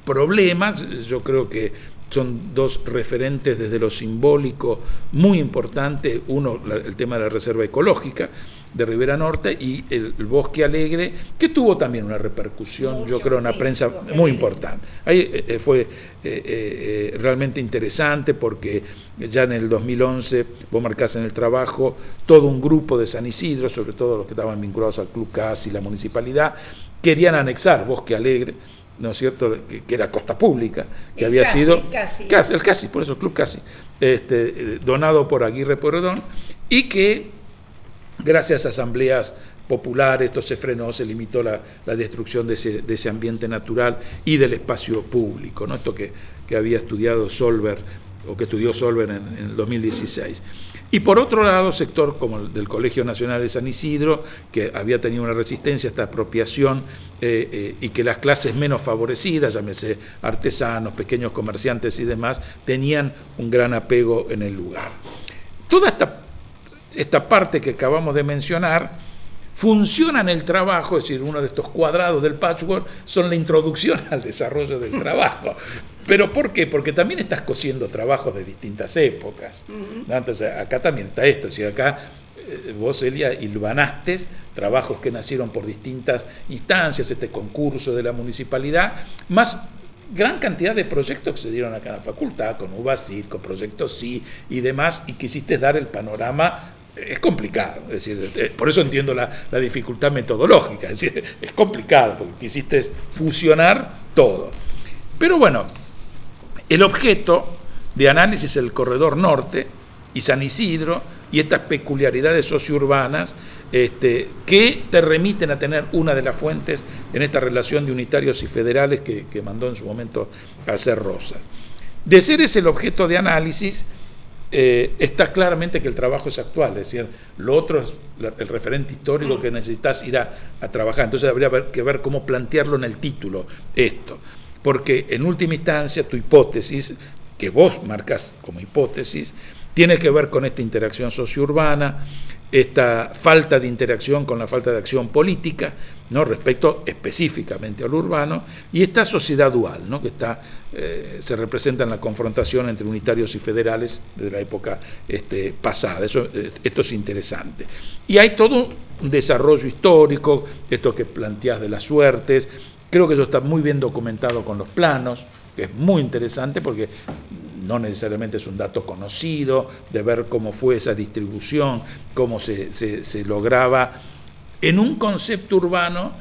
problemas. Yo creo que son dos referentes desde lo simbólico muy importantes. Uno, el tema de la reserva ecológica de Ribera Norte, y el Bosque Alegre, que tuvo también una repercusión, yo creo, en la prensa muy importante. Ahí fue realmente interesante porque ya en el 2011, vos marcás en el trabajo, todo un grupo de San Isidro, sobre todo los que estaban vinculados al Club Casi, la municipalidad, querían anexar Bosque Alegre, ¿no es cierto?, que era costa pública, que había sido el Casi, por eso el Club Casi, donado por Aguirre Pueyrredón, y que gracias a asambleas populares esto se frenó, se limitó la destrucción de ese ambiente natural y del espacio público, ¿no? Esto que había estudiado Solver, o que estudió Solver en el 2016. Y por otro lado, sector como el del Colegio Nacional de San Isidro, que había tenido una resistencia a esta apropiación, y que las clases menos favorecidas, llámese artesanos, pequeños comerciantes y demás, tenían un gran apego en el lugar. Toda esta parte que acabamos de mencionar funciona en el trabajo, es decir, uno de estos cuadrados del patchwork son la introducción al desarrollo del trabajo. ¿Pero por qué? Porque también estás cosiendo trabajos de distintas épocas, ¿no? Entonces, acá también está esto, es decir, acá vos, Elia, hilvanaste trabajos que nacieron por distintas instancias, este concurso de la municipalidad, más gran cantidad de proyectos que se dieron acá en la facultad, con UBACID, con Proyectos Sí y demás, y quisiste dar el panorama. Es complicado, es decir, por eso entiendo la dificultad metodológica, es decir, es complicado, porque quisiste fusionar todo. Pero bueno, el objeto de análisis es el corredor norte, y San Isidro, y estas peculiaridades sociourbanas que te remiten a tener una de las fuentes en esta relación de unitarios y federales que mandó en su momento a hacer Rosas. De ser ese el objeto de análisis, está claramente que el trabajo es actual, es decir, lo otro es el referente histórico que necesitas ir a trabajar. Entonces habría que ver cómo plantearlo en el título esto, porque en última instancia tu hipótesis, que vos marcas como hipótesis, tiene que ver con esta interacción sociourbana, esta falta de interacción con la falta de acción política, ¿no?, respecto específicamente al urbano, y esta sociedad dual, ¿no?, que se representa en la confrontación entre unitarios y federales de la época pasada. Esto es interesante. Y hay todo un desarrollo histórico, esto que planteás de las suertes. Creo que eso está muy bien documentado con los planos, que es muy interesante porque no necesariamente es un dato conocido, de ver cómo fue esa distribución, cómo se lograba en un concepto urbano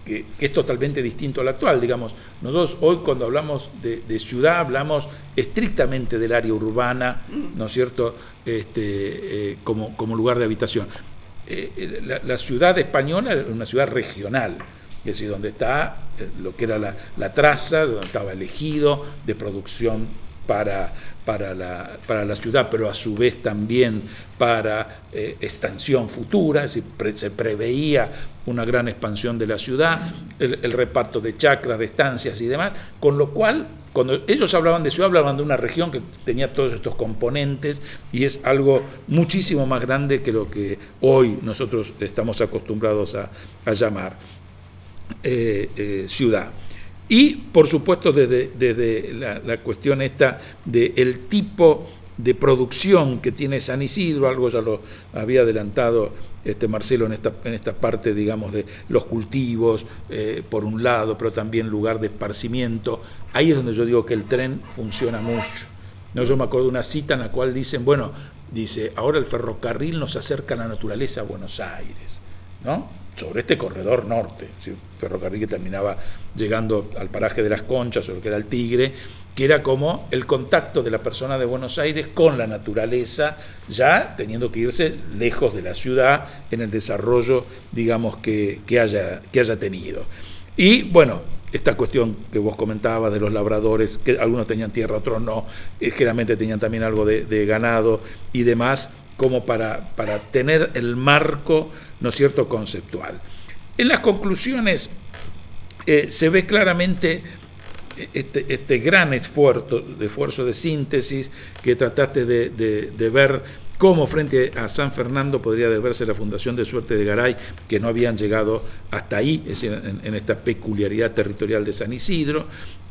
que es totalmente distinto al actual. Digamos, nosotros hoy cuando hablamos de ciudad hablamos estrictamente del área urbana, ¿no es cierto?, como lugar de habitación. La ciudad española era una ciudad regional, es decir, donde está lo que era la traza, donde estaba el ejido de producción para la ciudad, pero a su vez también para extensión futura, es decir, se preveía una gran expansión de la ciudad, el reparto de chacras, de estancias y demás, con lo cual, cuando ellos hablaban de ciudad, hablaban de una región que tenía todos estos componentes y es algo muchísimo más grande que lo que hoy nosotros estamos acostumbrados a llamar ciudad. Y, por supuesto, desde la cuestión esta del tipo de producción que tiene San Isidro, algo ya lo había adelantado Marcelo en esta parte, digamos, de los cultivos, por un lado, pero también lugar de esparcimiento. Ahí es donde yo digo que el tren funciona mucho. ¿No? Yo me acuerdo de una cita en la cual dicen, ahora el ferrocarril nos acerca a la naturaleza a Buenos Aires, ¿no?, sobre este corredor norte, ¿sí?, ferrocarril que terminaba llegando al paraje de Las Conchas, o lo que era el Tigre, que era como el contacto de la persona de Buenos Aires con la naturaleza, ya teniendo que irse lejos de la ciudad en el desarrollo, digamos, que haya tenido. Y bueno, esta cuestión que vos comentabas de los labradores, que algunos tenían tierra, otros no, generalmente tenían también algo de ganado y demás, como para tener el marco, ¿no es cierto?, conceptual. En las conclusiones se ve claramente este gran esfuerzo de síntesis que trataste de ver cómo frente a San Fernando podría deberse la fundación de Suerte de Garay, que no habían llegado hasta ahí, es decir, en esta peculiaridad territorial de San Isidro,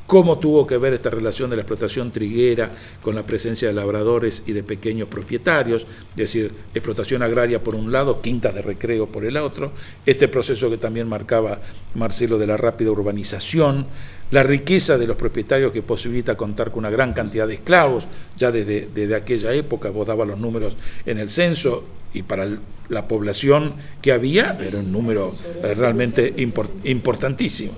cómo tuvo que ver esta relación de la explotación triguera con la presencia de labradores y de pequeños propietarios, es decir, explotación agraria por un lado, quintas de recreo por el otro, este proceso que también marcaba Marcelo de la rápida urbanización, la riqueza de los propietarios que posibilita contar con una gran cantidad de esclavos, ya desde aquella época, vos dabas los números en el censo, y para la población que había era un número realmente importantísimo.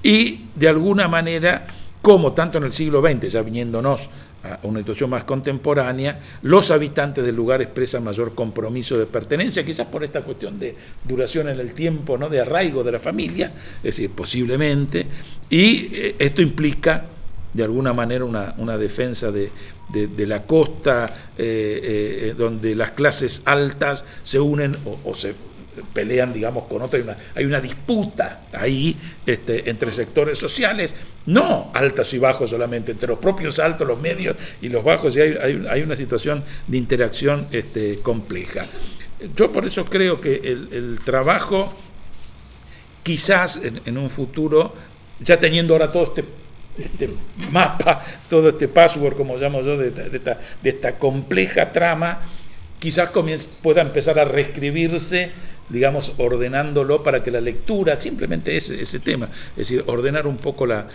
Y de alguna manera, como tanto en el siglo XX, ya viniéndonos a una situación más contemporánea, los habitantes del lugar expresan mayor compromiso de pertenencia, quizás por esta cuestión de duración en el tiempo, ¿no?, de arraigo de la familia, es decir, posiblemente, y esto implica de alguna manera una defensa de la costa, donde las clases altas se unen o se pelean, digamos, con otra, hay una disputa ahí entre sectores sociales, no altos y bajos solamente, entre los propios altos, los medios y los bajos, y hay una situación de interacción compleja. Yo por eso creo que el trabajo, quizás en un futuro, ya teniendo ahora todo este mapa, todo este password, como llamo yo, de esta compleja trama, quizás pueda empezar a reescribirse digamos, ordenándolo para que la lectura, simplemente ese tema, es decir, ordenar un poco la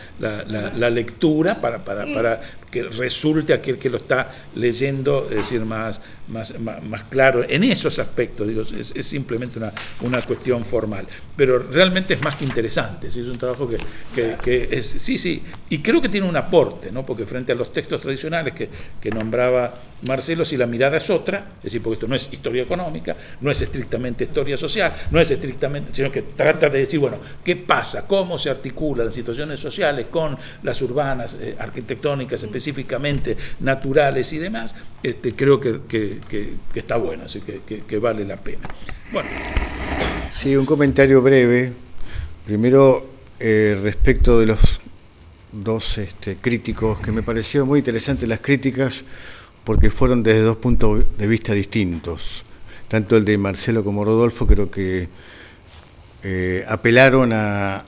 lectura para que resulte aquel que lo está leyendo, es decir, más claro en esos aspectos. Digo, es simplemente una cuestión formal, pero realmente es más que interesante. ¿Sí? Es un trabajo que es, sí, y creo que tiene un aporte, ¿no? Porque frente a los textos tradicionales que nombraba Marcelo, si la mirada es otra, es decir, porque esto no es historia económica, no es estrictamente historia social, no es estrictamente, sino que trata de decir, bueno, ¿qué pasa? ¿Cómo se articulan las situaciones sociales con las urbanas, arquitectónicas, específicamente naturales y demás? Creo que está bueno, así que vale la pena. Bueno. Sí, un comentario breve. Primero, respecto de los dos críticos, que me pareció muy interesantes las críticas, porque fueron desde dos puntos de vista distintos. Tanto el de Marcelo como Rodolfo creo que apelaron a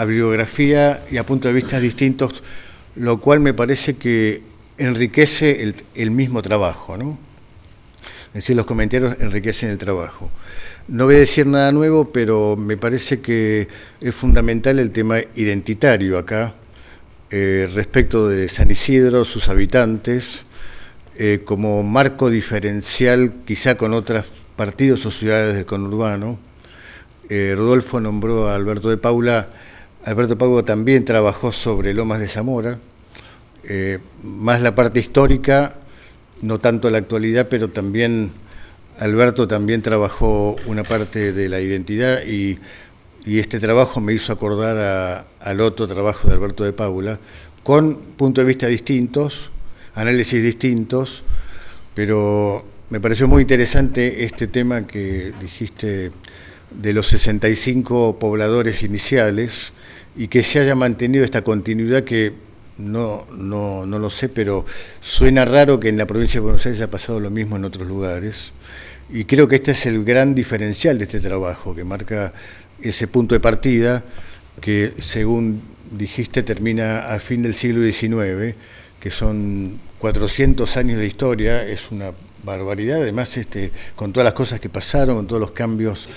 bibliografía y a puntos de vista distintos, lo cual me parece que enriquece el mismo trabajo, ¿no? Es decir, los comentarios enriquecen el trabajo. No voy a decir nada nuevo, pero me parece que es fundamental el tema identitario acá, respecto de San Isidro, sus habitantes, como marco diferencial quizá con otros partidos o ciudades del conurbano. Rodolfo nombró a Alberto de Paula. Alberto de Paula también trabajó sobre Lomas de Zamora, más la parte histórica, no tanto la actualidad, pero también Alberto también trabajó una parte de la identidad y este trabajo me hizo acordar al otro trabajo de Alberto de Paula, con puntos de vista distintos, análisis distintos, pero me pareció muy interesante este tema que dijiste de los 65 pobladores iniciales y que se haya mantenido esta continuidad que no lo sé, pero suena raro que en la provincia de Buenos Aires haya pasado lo mismo en otros lugares. Y creo que este es el gran diferencial de este trabajo, que marca ese punto de partida que, según dijiste, termina a fin del siglo XIX, que son 400 años de historia, es una barbaridad, además con todas las cosas que pasaron, con todos los cambios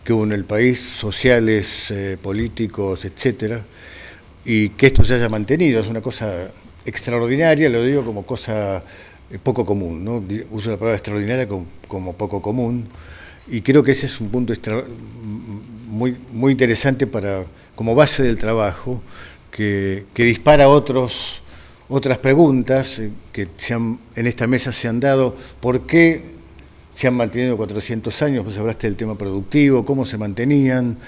que hubo en el país, sociales, políticos, etcétera, y que esto se haya mantenido, es una cosa extraordinaria, lo digo como cosa poco común, ¿no? Uso la palabra extraordinaria como poco común, y creo que ese es un punto muy interesante como base del trabajo, que dispara otras preguntas que en esta mesa se han dado. ¿Por qué se han mantenido 400 años? Pues hablaste del tema productivo, cómo se mantenían,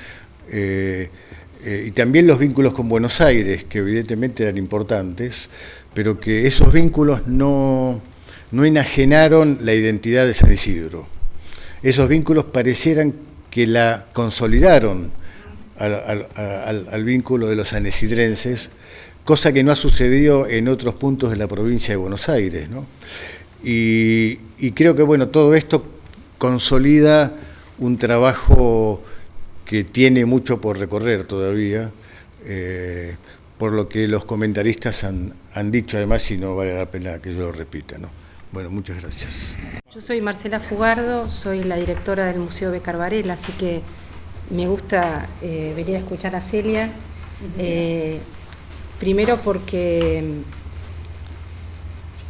y también los vínculos con Buenos Aires, que evidentemente eran importantes, pero que esos vínculos no enajenaron la identidad de San Isidro. Esos vínculos parecieran que la consolidaron al vínculo de los sanesidrenses, cosa que no ha sucedido en otros puntos de la provincia de Buenos Aires, ¿no? Y creo que bueno, todo esto consolida un trabajo que tiene mucho por recorrer todavía, por lo que los comentaristas han dicho además, y no vale la pena que yo lo repita, ¿no? Bueno, muchas gracias. Yo soy Marcela Fugardo, soy la directora del Museo Bécquer Varela, así que me gusta venir a escuchar a Celia. Primero porque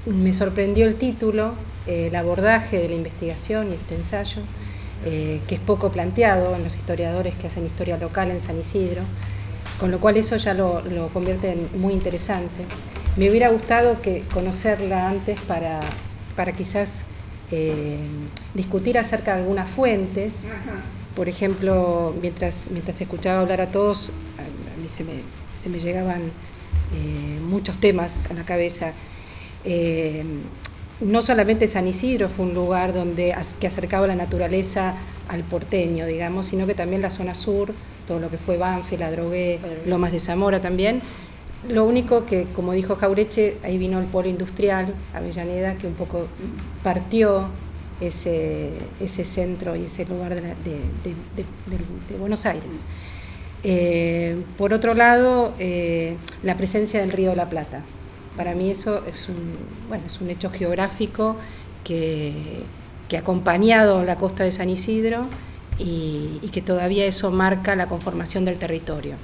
me sorprendió el título, el abordaje de la investigación y este ensayo, que es poco planteado en los historiadores que hacen historia local en San Isidro, con lo cual eso ya lo convierte en muy interesante. Me hubiera gustado conocerla antes para quizás discutir acerca de algunas fuentes. Por ejemplo, mientras escuchaba hablar a todos, a mí se me llegaban muchos temas a la cabeza. No solamente San Isidro fue un lugar que acercaba la naturaleza al porteño, digamos, sino que también la zona sur, todo lo que fue Banfield, Adrogué, Lomas de Zamora también. Lo único que, como dijo Jauretche, ahí vino el polo industrial, Avellaneda, que un poco partió ese centro y ese lugar de Buenos Aires. Por otro lado, la presencia del Río de la Plata. Para mí eso es un hecho geográfico que ha acompañado la costa de San Isidro y que todavía eso marca la conformación del territorio.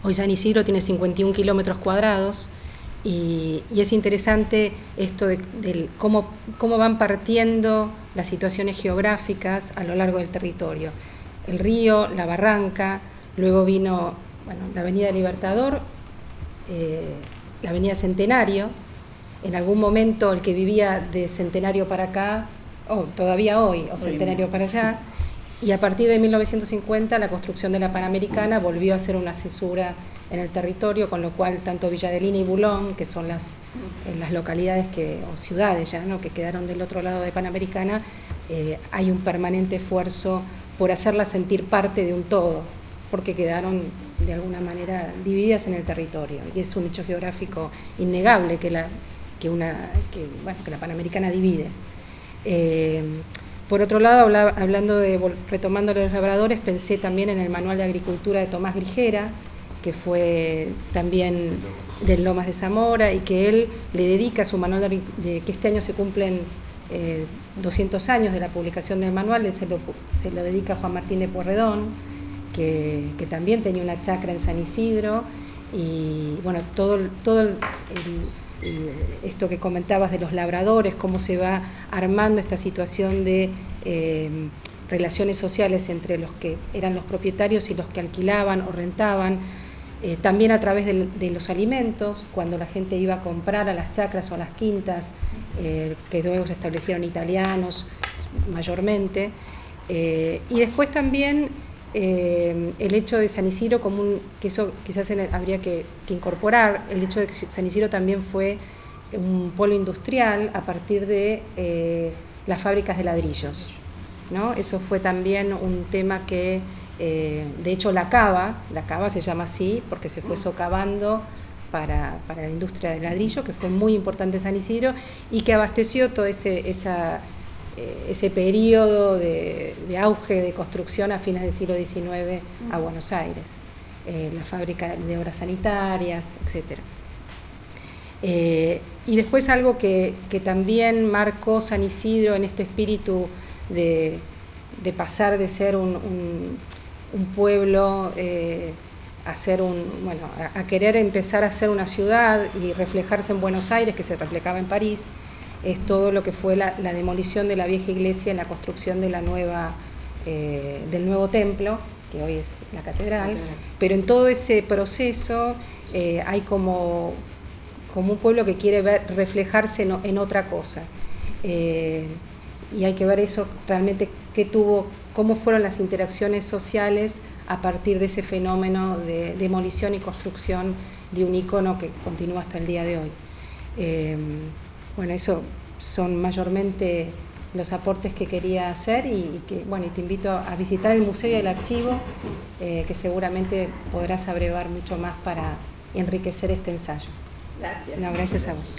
Hoy San Isidro tiene 51 kilómetros cuadrados y es interesante esto de cómo van partiendo las situaciones geográficas a lo largo del territorio. El río, la barranca, luego vino la Avenida Libertador, la Avenida Centenario. En algún momento el que vivía de Centenario para acá, todavía hoy, o Centenario para allá, y a partir de 1950 la construcción de la Panamericana volvió a ser una cesura en el territorio, con lo cual tanto Villadelina y Bulón, que son las localidades o ciudades ya, ¿no?, que quedaron del otro lado de Panamericana, hay un permanente esfuerzo por hacerlas sentir parte de un todo, porque quedaron de alguna manera divididas en el territorio, y es un hecho geográfico innegable que la Panamericana divide. Por otro lado, retomando los labradores, pensé también en el Manual de Agricultura de Tomás Grigera, que fue también del Lomas de Zamora, y que él le dedica su manual que este año se cumplen 200 años de la publicación del manual, se lo dedica a Juan Martín de Pueyrredón, que también tenía una chacra en San Isidro, y bueno, todo esto que comentabas de los labradores, cómo se va armando esta situación de relaciones sociales entre los que eran los propietarios y los que alquilaban o rentaban, también a través de los alimentos, cuando la gente iba a comprar a las chacras o a las quintas, que luego se establecieron italianos mayormente, y después también el hecho de San Isidro que eso quizás habría que incorporar, el hecho de que San Isidro también fue un polo industrial a partir de las fábricas de ladrillos, ¿no? Eso fue también un tema que, de hecho, la cava se llama así porque se fue socavando para la industria del ladrillo, que fue muy importante en San Isidro y que abasteció todo ese periodo de auge de construcción a fines del siglo XIX a Buenos Aires, la fábrica de obras sanitarias, etc. Y después algo que también marcó San Isidro en este espíritu de pasar de ser un pueblo a querer empezar a ser una ciudad y reflejarse en Buenos Aires, que se reflejaba en París, es todo lo que fue la demolición de la vieja iglesia en la construcción de del nuevo templo, que hoy es la catedral, pero en todo ese proceso hay como un pueblo que quiere reflejarse en otra cosa, y hay que ver eso realmente cómo fueron las interacciones sociales a partir de ese fenómeno de demolición y construcción de un ícono que continúa hasta el día de hoy. Eso son mayormente los aportes que quería hacer y te invito a visitar el museo y el archivo, que seguramente podrás abrevar mucho más para enriquecer este ensayo. Gracias. No, gracias a vos.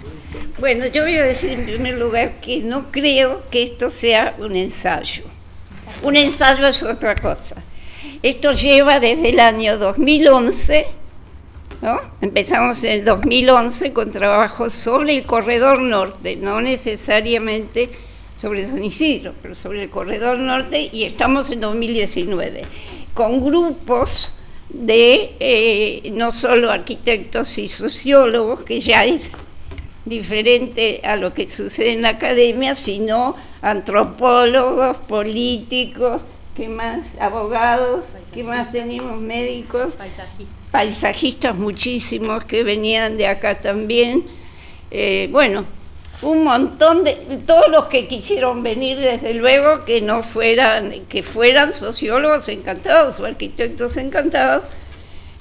Bueno, yo voy a decir en primer lugar que no creo que esto sea un ensayo. Un ensayo es otra cosa. Esto lleva desde el año 2011, ¿no? Empezamos en el 2011 con trabajos sobre el corredor norte, no necesariamente sobre San Isidro, pero sobre el corredor norte, y estamos en 2019, con grupos de no solo arquitectos y sociólogos, que ya es diferente a lo que sucede en la academia, sino antropólogos, políticos, ¿qué más? Abogados, ¿qué más tenemos? Médicos, paisajistas muchísimos que venían de acá también, un montón de todos los que quisieron venir, desde luego, que fueran sociólogos encantados o arquitectos encantados,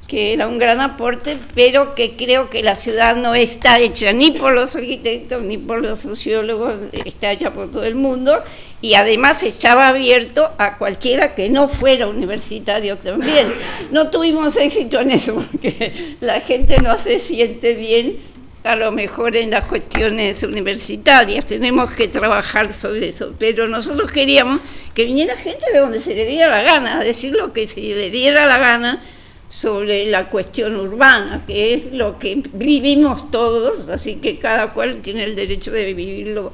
que era un gran aporte, pero que creo que la ciudad no está hecha ni por los arquitectos ni por los sociólogos, está hecha por todo el mundo, y además estaba abierto a cualquiera que no fuera universitario también. No tuvimos éxito en eso, porque la gente no se siente bien, a lo mejor, en las cuestiones universitarias. Tenemos que trabajar sobre eso, pero nosotros queríamos que viniera gente de donde se le diera la gana, a decir lo que se le diera la gana sobre la cuestión urbana, que es lo que vivimos todos, así que cada cual tiene el derecho de vivirlo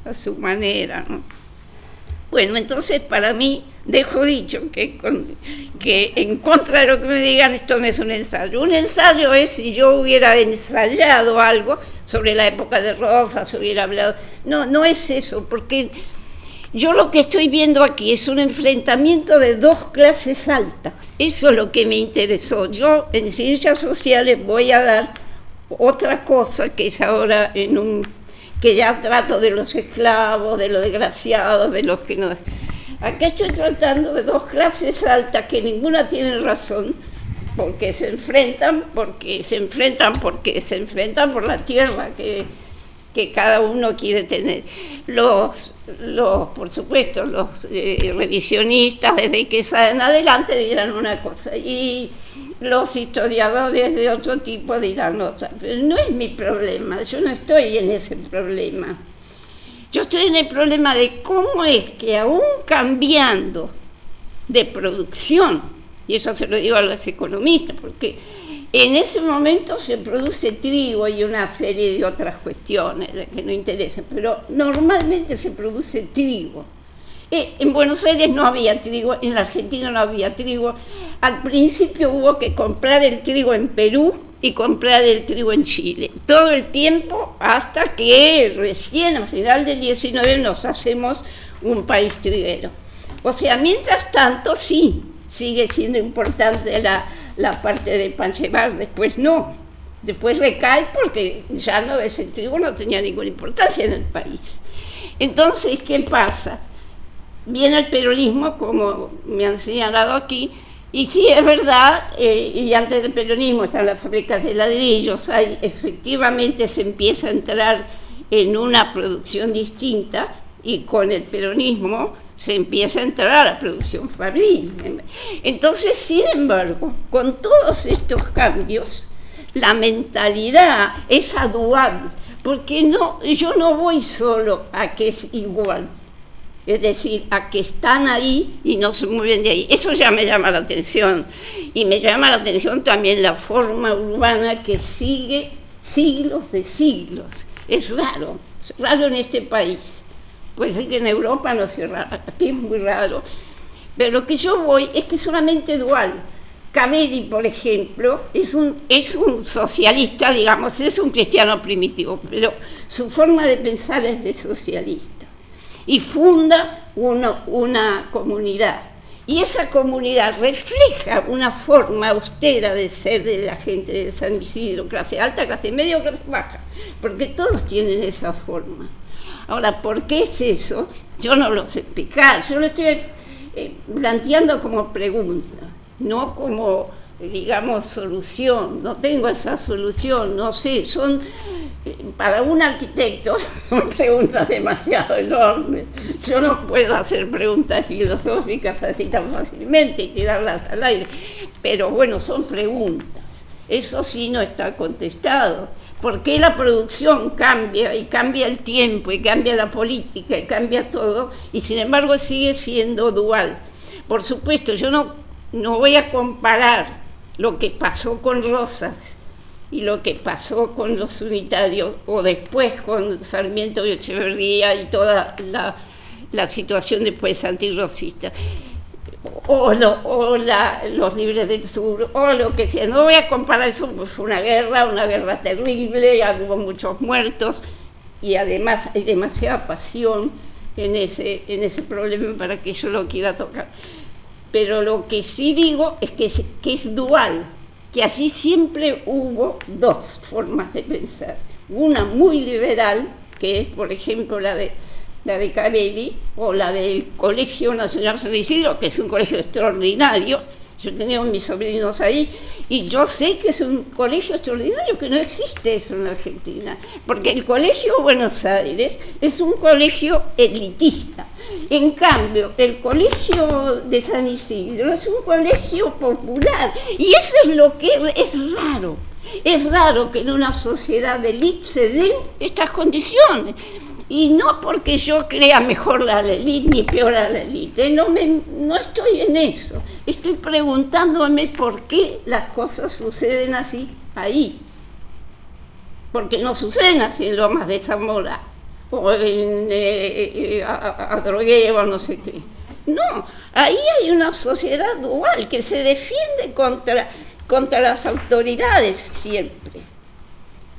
a su manera, ¿no? Bueno, entonces para mí dejo dicho que en contra de lo que me digan, esto no es un ensayo. Un ensayo es si yo hubiera ensayado algo sobre la época de Rosas, hubiera hablado. No es eso, porque yo lo que estoy viendo aquí es un enfrentamiento de dos clases altas. Eso es lo que me interesó. Yo en ciencias sociales voy a dar otra cosa que es ahora que ya trato de los esclavos, de los desgraciados, de los que no. Acá estoy tratando de dos clases altas que ninguna tiene razón, porque se enfrentan por la tierra que cada uno quiere tener. Por supuesto, los revisionistas desde que salen adelante dirán una cosa y los historiadores de otro tipo dirán otra. Pero no es mi problema, yo no estoy en ese problema. Yo estoy en el problema de cómo es que aún cambiando de producción, y eso se lo digo a los economistas, porque en ese momento se produce trigo y una serie de otras cuestiones que no interesan, pero normalmente se produce trigo. En Buenos Aires no había trigo, en la Argentina no había trigo. Al principio hubo que comprar el trigo en Perú y comprar el trigo en Chile, todo el tiempo hasta que recién a final del 19 nos hacemos un país triguero. O sea, mientras tanto sí, sigue siendo importante la parte de Panchevar, después no, después recae porque ya no, ese trigo no tenía ninguna importancia en el país. Entonces, ¿qué pasa? Viene el peronismo, como me han señalado aquí, y sí, es verdad, y antes del peronismo están las fábricas de ladrillos, efectivamente se empieza a entrar en una producción distinta, y con el peronismo se empieza a entrar a la producción fabril. Entonces, sin embargo, con todos estos cambios, la mentalidad es dual, porque yo no voy solo a que es igual, es decir, a que están ahí y no se mueven de ahí. Eso ya me llama la atención. Y me llama la atención también la forma urbana que sigue siglos de siglos. Es raro en este país. Puede ser que en Europa no sea raro, aquí es muy raro. Pero lo que yo voy es que es solamente dual. Cavelli, por ejemplo, es un socialista, digamos, es un cristiano primitivo, pero su forma de pensar es de socialista. Y funda una comunidad. Y esa comunidad refleja una forma austera de ser de la gente de San Isidro, clase alta, clase media o clase baja, porque todos tienen esa forma. Ahora, ¿por qué es eso? Yo no lo sé explicar, yo lo estoy planteando como pregunta, no como, digamos, solución. No tengo esa solución, no sé, para un arquitecto son preguntas demasiado enormes. Yo no puedo hacer preguntas filosóficas así tan fácilmente y tirarlas al aire, pero bueno, son preguntas. Eso sí no está contestado. ¿Por qué la producción cambia y cambia el tiempo y cambia la política y cambia todo y sin embargo sigue siendo dual? Por supuesto, yo no voy a comparar lo que pasó con Rosas y lo que pasó con los unitarios o después con Sarmiento y Echeverría y toda la situación después antirrosista. O los libres del sur, o lo que sea. No voy a comparar eso, pues fue una guerra terrible, hubo muchos muertos, y además hay demasiada pasión en ese problema para que yo lo quiera tocar. Pero lo que sí digo es que es dual, que así siempre hubo dos formas de pensar. Una muy liberal, que es, por ejemplo, la de Cavelli, o la del Colegio Nacional San Isidro, que es un colegio extraordinario. Yo tenía mis sobrinos ahí y yo sé que es un colegio extraordinario, que no existe eso en la Argentina, porque el Colegio Buenos Aires es un colegio elitista. En cambio, el Colegio de San Isidro es un colegio popular, y eso es lo que es raro. Es raro que en una sociedad de élite se den estas condiciones. Y no porque yo crea mejor la élite ni peor a la élite, no estoy en eso. Estoy preguntándome por qué las cosas suceden así ahí. Porque no suceden así en Lomas de Zamora o en Adrogué o no sé qué. No, ahí hay una sociedad dual que se defiende contra las autoridades siempre.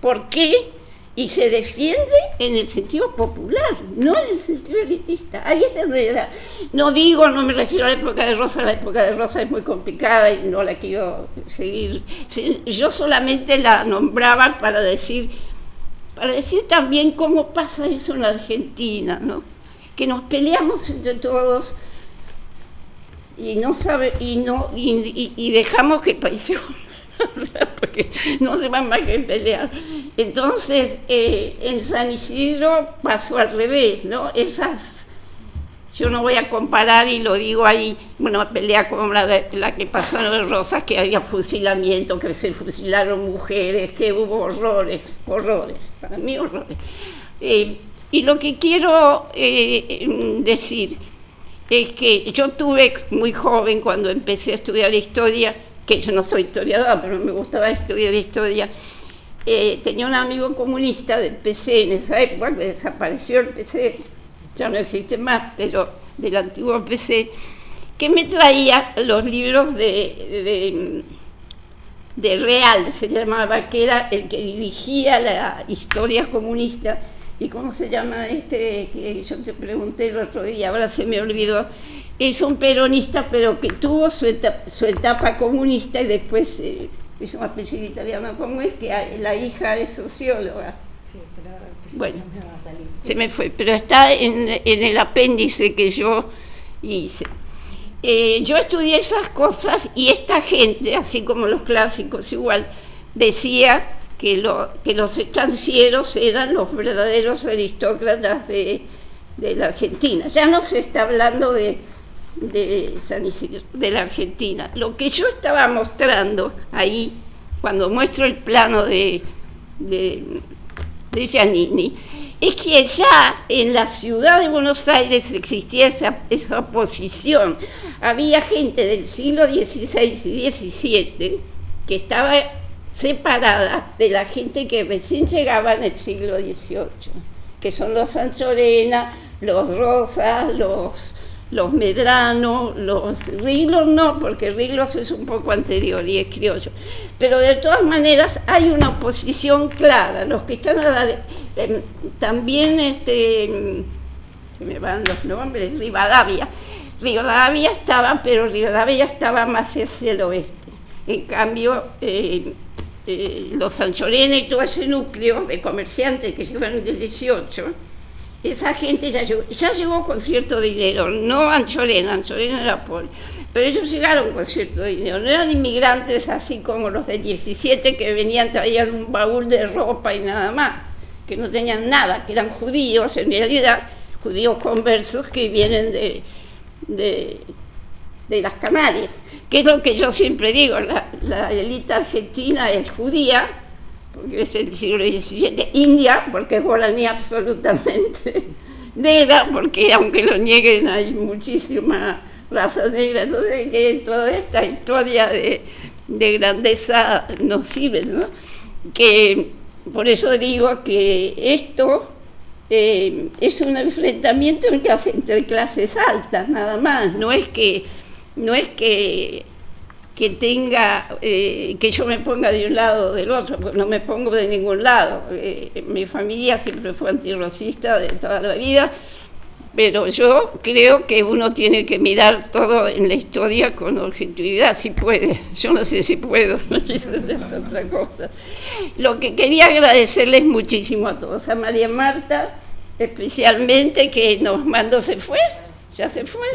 ¿Por qué? Y se defiende en el sentido popular, no en el sentido elitista. Ahí es donde no me refiero a la época de Rosa es muy complicada y no la quiero seguir. Yo solamente la nombraba para decir también cómo pasa eso en la Argentina, ¿no? Que nos peleamos entre todos y dejamos que el país se porque no se va más que pelear. Entonces, en San Isidro pasó al revés, ¿no? Yo no voy a comparar y lo digo ahí, una pelea como la que pasó en Los Rosas, que había fusilamiento, que se fusilaron mujeres, que hubo horrores, para mí horrores. Y lo que quiero decir es que yo tuve muy joven, cuando empecé a estudiar historia, que yo no soy historiadora, pero me gustaba estudiar historia, tenía un amigo comunista del PC en esa época, que desapareció el PC, ya no existe más, pero del antiguo PC, que me traía los libros de Real, se llamaba, que era el que dirigía la historia comunista. ¿Y cómo se llama que yo te pregunté el otro día, ahora se me olvidó? Es un peronista, pero que tuvo su etapa comunista y después es una especie de italiano como es, que la hija es socióloga. Sí, pero bueno, me va a salir. Se me fue, pero está en el apéndice que yo hice. Yo estudié esas cosas y esta gente, así como los clásicos igual, decía que los estancieros eran los verdaderos aristócratas de la Argentina. Ya no se está hablando de San Isidro, de la Argentina. Lo que yo estaba mostrando ahí, cuando muestro el plano de Giannini, es que ya en la ciudad de Buenos Aires existía esa oposición. Había gente del siglo XVI y XVII que estaba separada de la gente que recién llegaba en el siglo XVIII, que son los Anchorena, los Rosas, los Medrano, los Riglos no, porque Riglos es un poco anterior y es criollo. Pero de todas maneras hay una oposición clara. Los que están también, se me van los nombres, Rivadavia estaba, pero Rivadavia estaba más hacia el oeste. En cambio, los Anchorena y todo ese núcleo de comerciantes que llegaron del 18, esa gente ya llegó con cierto dinero, no Anchorena era pobre, pero ellos llegaron con cierto dinero, no eran inmigrantes así como los del 17 que traían un baúl de ropa y nada más, que no tenían nada, que eran judíos, en realidad, judíos conversos que vienen de las Canarias, que es lo que yo siempre digo, la élite argentina es judía, porque es el siglo XVII, india, porque es guaraní absolutamente, negra, porque aunque lo nieguen hay muchísima raza negra, entonces que toda esta historia de grandeza nos sirve, ¿no? Que por eso digo que esto es un enfrentamiento entre clases altas, nada más, no es que tenga, que yo me ponga de un lado o del otro, porque no me pongo de ningún lado. Mi familia siempre fue antirracista de toda la vida, pero yo creo que uno tiene que mirar todo en la historia con objetividad, si puede. Yo no sé si puedo, no sé si es otra cosa. Lo que quería agradecerles muchísimo a todos, a María Marta especialmente, que nos mandó, ¿se fue? ¿Ya se fue?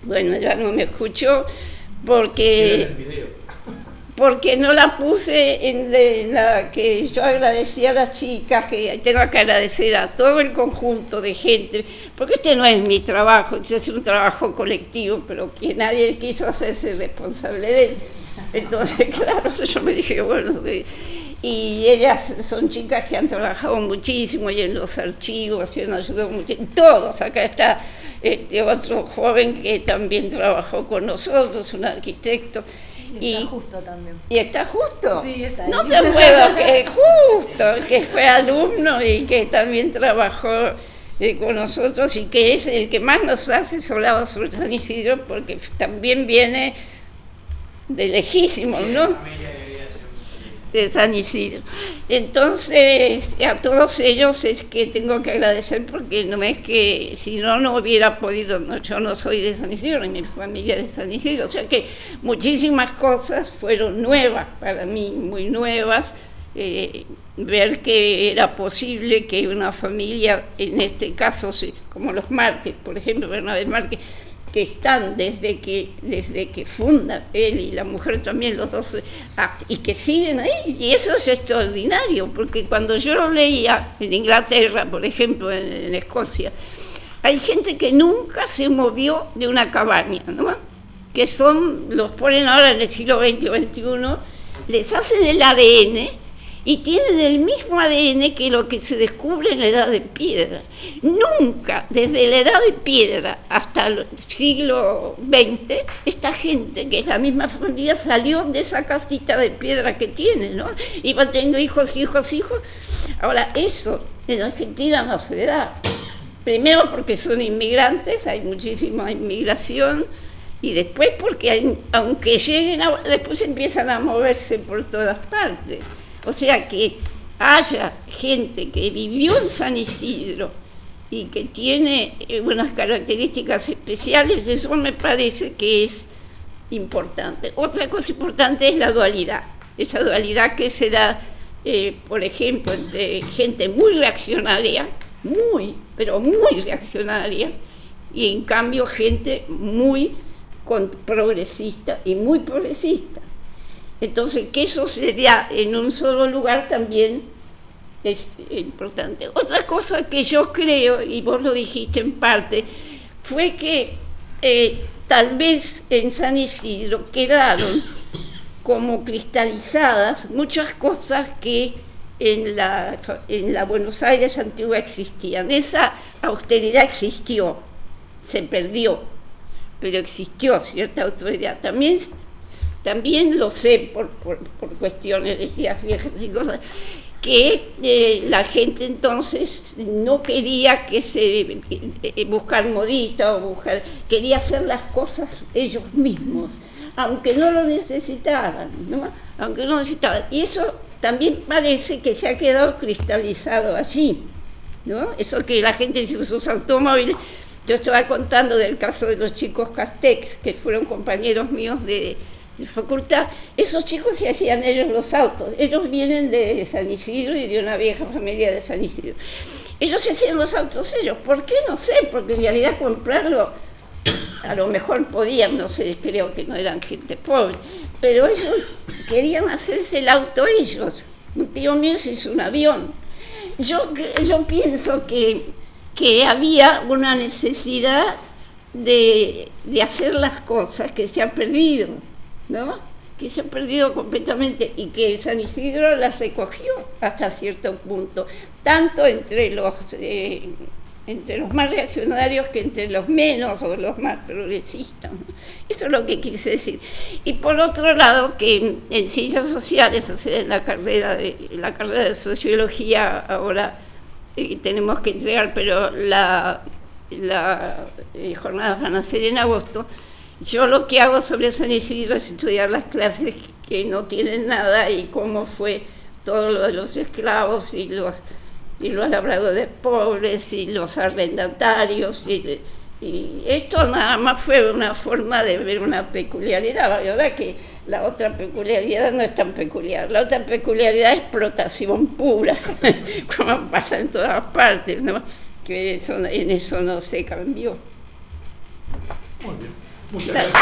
Bueno, ya no me escuchó. Porque no la puse en la que yo agradecí a las chicas, que tengo que agradecer a todo el conjunto de gente, porque este no es mi trabajo, es un trabajo colectivo, pero que nadie quiso hacerse responsable de él. Entonces, claro, yo me dije, bueno, sí. Y ellas son chicas que han trabajado muchísimo y en los archivos y han ayudado mucho, todos. Acá está otro joven que también trabajó con nosotros, un arquitecto. Y está justo también. ¿Y está justo? Sí, está ahí. No te puedo, que justo, que fue alumno y que también trabajó con nosotros y que es el que más nos ha asesorado sobre San Isidro, porque también viene de lejísimo, ¿no? De San Isidro. Entonces, a todos ellos es que tengo que agradecer, porque no es que si no, no hubiera podido, no, yo no soy de San Isidro, ni mi familia es de San Isidro, o sea que muchísimas cosas fueron nuevas para mí, muy nuevas, ver que era posible que una familia, en este caso, como los Márquez, por ejemplo, Bernabé Márquez, que están desde que fundan él y la mujer también, los dos, y que siguen ahí, y eso es extraordinario, porque cuando yo lo leía en Inglaterra, por ejemplo, en Escocia, hay gente que nunca se movió de una cabaña, ¿no? Que los ponen ahora en el siglo XX o XXI, les hacen el ADN, y tienen el mismo ADN que lo que se descubre en la Edad de Piedra. Nunca, desde la Edad de Piedra hasta el siglo XX, esta gente, que es la misma familia, salió de esa casita de piedra que tiene, ¿no? Iba teniendo hijos. Ahora, eso en Argentina no se da. Primero porque son inmigrantes, hay muchísima inmigración, y después porque aunque lleguen, después empiezan a moverse por todas partes. O sea, que haya gente que vivió en San Isidro y que tiene unas características especiales, eso me parece que es importante. Otra cosa importante es la dualidad, esa dualidad que se da, por ejemplo, entre gente muy reaccionaria, pero muy reaccionaria, y en cambio gente muy progresista y muy progresista. Entonces, que eso se da en un solo lugar también es importante. Otra cosa que yo creo, y vos lo dijiste en parte, fue que tal vez en San Isidro quedaron como cristalizadas muchas cosas que en la Buenos Aires antigua existían. Esa austeridad existió, se perdió, pero existió cierta autoridad. También lo sé por cuestiones de días viejas y cosas, que la gente entonces no quería buscar modista quería hacer las cosas ellos mismos, aunque no lo necesitaban, ¿no? Y eso también parece que se ha quedado cristalizado allí, ¿no? Eso que la gente hizo sus automóviles. Yo estaba contando del caso de los chicos Castex, que fueron compañeros míos de facultad. Esos chicos se hacían ellos los autos. Ellos vienen de San Isidro y de una vieja familia de San Isidro. Ellos se hacían los autos ellos. ¿Por qué? No sé, porque en realidad comprarlo a lo mejor podían, no sé, creo que no eran gente pobre, pero ellos querían hacerse el auto ellos. Un tío mío se hizo un avión. Yo pienso que había una necesidad de hacer las cosas que se ha perdido, ¿no? Que se ha perdido completamente, y que San Isidro las recogió hasta cierto punto, tanto entre los más reaccionarios que entre los menos o los más progresistas, ¿no? Eso es lo que quise decir. Y por otro lado, que en ciencias sociales, o sea, en la carrera de sociología ahora tenemos que entregar, pero las jornadas van a ser en agosto. Yo lo que hago sobre San Isidro es estudiar las clases que no tienen nada y cómo fue todo lo de los esclavos y los labradores pobres y los arrendatarios. Y esto nada más fue una forma de ver una peculiaridad. La verdad que la otra peculiaridad no es tan peculiar. La otra peculiaridad es explotación pura, como pasa en todas partes, ¿no? Que en eso no se cambió. Muy bien. Muchas gracias.